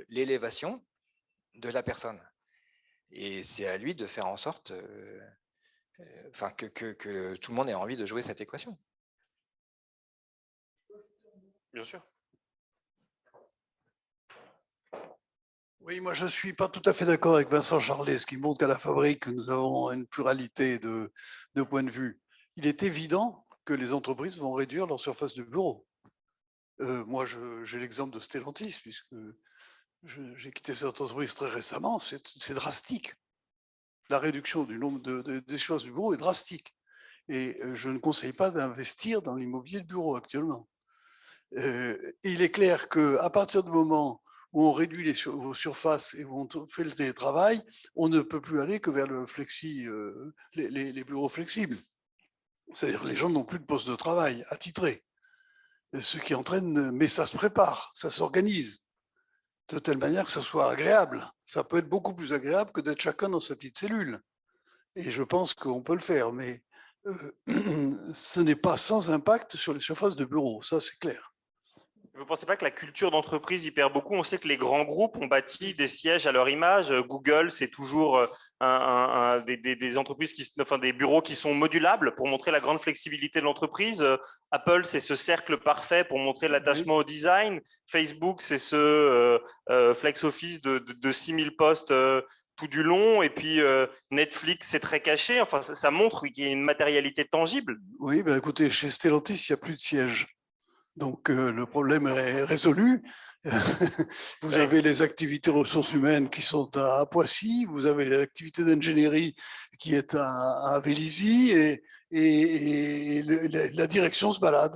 l'élévation de la personne. Et c'est à lui de faire en sorte que tout le monde ait envie de jouer cette équation. Bien sûr. Oui, moi je ne suis pas tout à fait d'accord avec Vincent Charlet, ce qui montre qu'à la fabrique, nous avons une pluralité de points de vue. Il est évident que les entreprises vont réduire leur surface de bureau. Moi, j'ai l'exemple de Stellantis, puisque j'ai quitté cette entreprise très récemment, c'est drastique. La réduction du nombre des surfaces du bureau est drastique. Et je ne conseille pas d'investir dans l'immobilier de bureau actuellement. Il est clair qu'à partir du moment où on réduit les surfaces et où on fait le télétravail, on ne peut plus aller que vers le les bureaux flexibles. C'est-à-dire que les gens n'ont plus de poste de travail attitré. Ce qui entraîne, mais ça se prépare, ça s'organise de telle manière que ça soit agréable. Ça peut être beaucoup plus agréable que d'être chacun dans sa petite cellule. Et je pense qu'on peut le faire, mais ce n'est pas sans impact sur les surfaces de bureau, ça c'est clair. Vous ne pensez pas que la culture d'entreprise y perd beaucoup? On sait que les grands groupes ont bâti des sièges à leur image. Google, c'est toujours des entreprises, enfin des bureaux qui sont modulables pour montrer la grande flexibilité de l'entreprise. Apple, c'est ce cercle parfait pour montrer l'attachement au design. Facebook, c'est ce flex office de 6000 postes tout du long. Et puis Netflix, c'est très caché. Enfin, ça montre qu'il y a une matérialité tangible. Oui, ben écoutez, chez Stellantis, il n'y a plus de siège. Donc, le problème est résolu. Vous avez les activités ressources humaines qui sont à Poissy, vous avez l'activité d'ingénierie qui est à Vélizy, et la direction se balade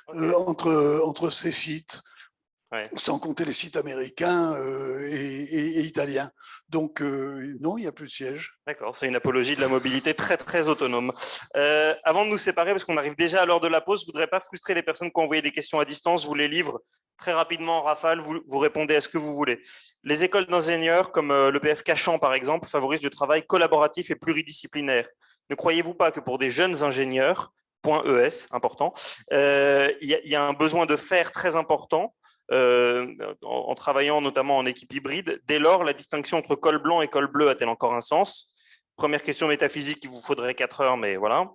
entre ces sites, sans compter les sites américains et italiens. Donc, non, il n'y a plus de siège. D'accord, c'est une apologie de la mobilité très, très autonome. Avant de nous séparer, parce qu'on arrive déjà à l'heure de la pause, je ne voudrais pas frustrer les personnes qui ont envoyé des questions à distance. Je vous les livre très rapidement en rafale. Vous répondez à ce que vous voulez. Les écoles d'ingénieurs, comme l'EPF Cachan, par exemple, favorisent le travail collaboratif et pluridisciplinaire. Ne croyez-vous pas que pour des jeunes ingénieurs, .ES, important, il y a un besoin de faire très important en travaillant notamment en équipe hybride? Dès lors, la distinction entre col blanc et col bleu a-t-elle encore un sens? Première question métaphysique, il vous faudrait 4 heures, mais voilà.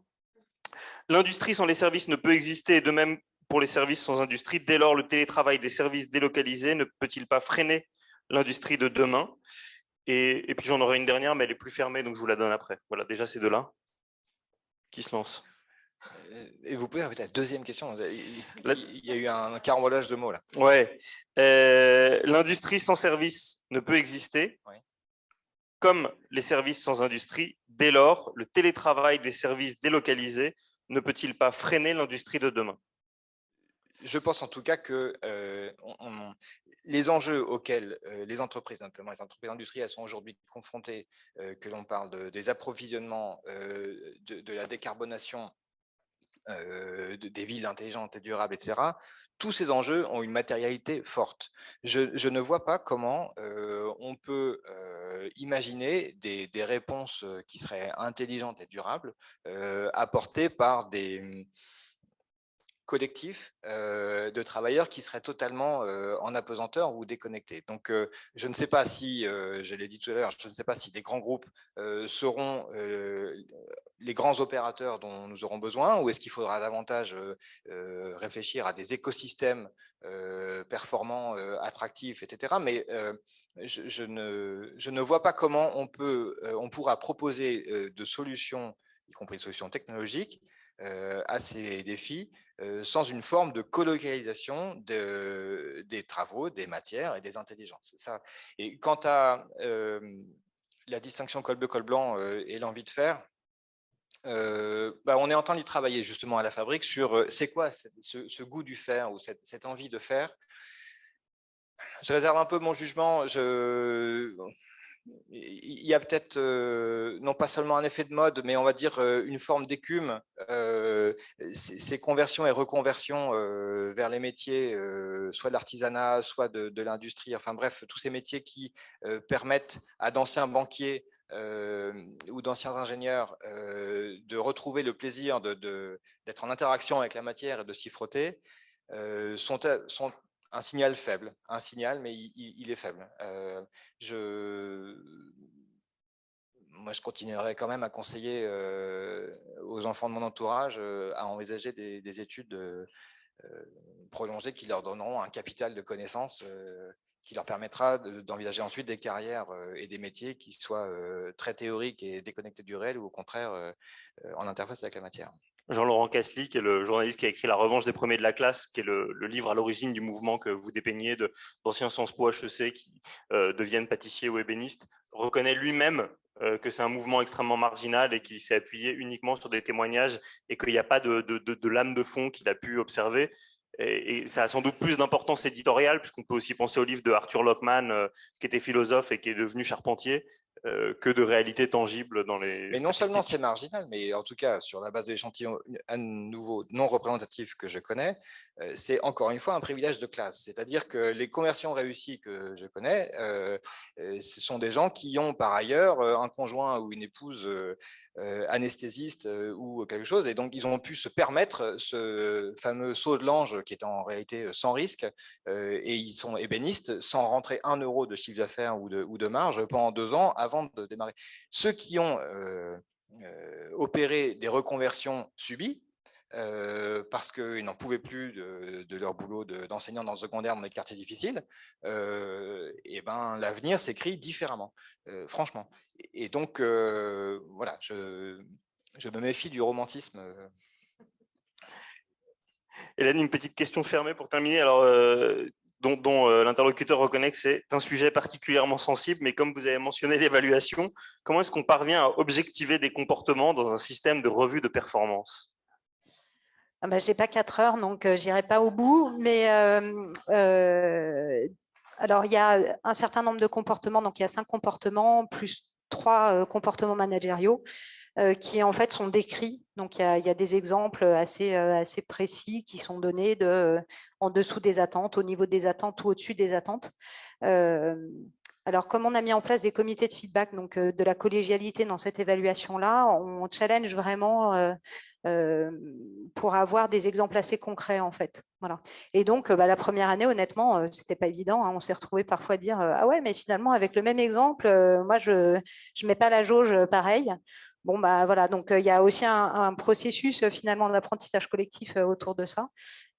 L'industrie sans les services ne peut exister, de même pour les services sans industrie. Dès lors, le télétravail des services délocalisés ne peut-il pas freiner l'industrie de demain? Et puis j'en aurai une dernière, mais elle est plus fermée, donc je vous la donne après. Voilà, déjà ces deux-là. Qui se lance? Et vous pouvez répéter la deuxième question. Il y a eu un carambolage de mots là. Ouais. L'industrie sans services ne peut exister. Oui. Comme les services sans industrie. Dès lors, le télétravail des services délocalisés ne peut-il pas freiner l'industrie de demain? Je pense en tout cas que les enjeux auxquels les entreprises, notamment les entreprises industrielles, sont aujourd'hui confrontées, que l'on parle des approvisionnements, de la décarbonation, des villes intelligentes et durables, etc., tous ces enjeux ont une matérialité forte. Je ne vois pas comment on peut imaginer des réponses qui seraient intelligentes et durables apportées par des collectifs de travailleurs qui seraient totalement en apesanteur ou déconnectés. Donc, je ne sais pas si, je l'ai dit tout à l'heure, je ne sais pas si des grands groupes seront les grands opérateurs dont nous aurons besoin, ou est-ce qu'il faudra davantage réfléchir à des écosystèmes performants, attractifs, etc. Mais je ne vois pas comment on pourra proposer de solutions, y compris des solutions technologiques, à ces défis, sans une forme de colocalisation des travaux, des matières et des intelligences. Ça. Et quant à la distinction col bleu, col blanc et l'envie de faire, on est en train d'y travailler justement à la fabrique sur c'est quoi ce goût du faire ou cette envie de faire. Je réserve un peu mon jugement. Il y a peut-être non pas seulement un effet de mode, mais on va dire une forme d'écume. Ces conversions et reconversions vers les métiers, soit de l'artisanat, soit de l'industrie, enfin bref, tous ces métiers qui permettent à d'anciens banquiers ou d'anciens ingénieurs de retrouver le plaisir d'être en interaction avec la matière et de s'y frotter, sont un signal faible, un signal, mais il est faible. Moi, je continuerai quand même à conseiller aux enfants de mon entourage à envisager des études prolongées qui leur donneront un capital de connaissances qui leur permettra d'envisager ensuite des carrières et des métiers qui soient très théoriques et déconnectés du réel, ou au contraire en interface avec la matière. Jean-Laurent Casely, qui est le journaliste qui a écrit La revanche des premiers de la classe, qui est le livre à l'origine du mouvement que vous dépeignez d'anciens Sciences Po HEC qui deviennent pâtissiers ou ébénistes, reconnaît lui-même que c'est un mouvement extrêmement marginal et qu'il s'est appuyé uniquement sur des témoignages et qu'il n'y a pas de lame de fond qu'il a pu observer. Et ça a sans doute plus d'importance éditoriale, puisqu'on peut aussi penser au livre de Arthur Lockman, qui était philosophe et qui est devenu charpentier, que de réalité tangible dans les Mais non seulement statistiques. c'est marginal, mais en tout cas, sur la base de l'échantillon à nouveau non représentatif que je connais, c'est encore une fois un privilège de classe. C'est-à-dire que les conversions réussies que je connais, ce sont des gens qui ont par ailleurs un conjoint ou une épouse anesthésiste ou quelque chose, et donc ils ont pu se permettre ce fameux saut de l'ange qui est en réalité sans risque, et ils sont ébénistes sans rentrer 1 euro de chiffre d'affaires ou de marge pendant 2 ans avant de démarrer. Ceux qui ont opéré des reconversions subies, parce qu'ils n'en pouvaient plus de leur boulot d'enseignant dans le secondaire dans les quartiers difficiles, et ben, l'avenir s'écrit différemment, franchement. Et donc, voilà, je me méfie du romantisme. Hélène, une petite question fermée pour terminer. Alors, dont l'interlocuteur reconnaît que c'est un sujet particulièrement sensible, mais comme vous avez mentionné l'évaluation, comment est-ce qu'on parvient à objectiver des comportements dans un système de revue de performance? Ah bah, j'ai pas 4 heures, donc j'irai pas au bout. Mais alors, il y a un certain nombre de comportements. Donc, il y a 5 comportements plus 3 comportements managériaux qui, en fait, sont décrits. Donc, il y a des exemples assez précis qui sont donnés en dessous des attentes, au niveau des attentes ou au-dessus des attentes. Alors, comme on a mis en place des comités de feedback, donc de la collégialité dans cette évaluation-là, on challenge vraiment pour avoir des exemples assez concrets, en fait. Voilà. Et donc, la première année, honnêtement, c'était pas évident, hein. On s'est retrouvé parfois à dire ah ouais, mais finalement, avec le même exemple, moi, je mets pas la jauge pareil. Bon, bah voilà, donc il y a aussi un processus finalement d'apprentissage collectif autour de ça.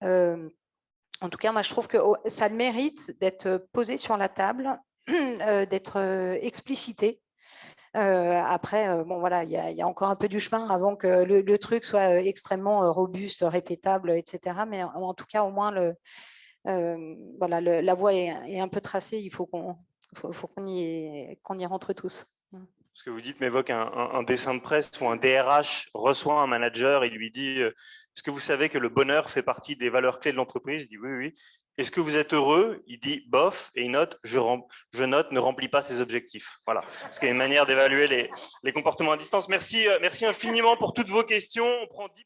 En tout cas, moi, je trouve que ça mérite d'être posé sur la table, d'être explicité. Après, bon, voilà, il y a encore un peu du chemin avant que le truc soit extrêmement robuste, répétable, etc. Mais en tout cas, au moins, voilà, la voie est un peu tracée. Il faut qu'on y rentre tous. Ce que vous dites m'évoque un dessin de presse où un DRH reçoit un manager et lui dit est-ce que vous savez que le bonheur fait partie des valeurs clés de l'entreprise? Il dit oui, oui. Est-ce que vous êtes heureux? Il dit bof, et il note je note ne remplit pas ses objectifs. Voilà, ce qui est une manière d'évaluer les comportements à distance. Merci infiniment pour toutes vos questions. On prend 10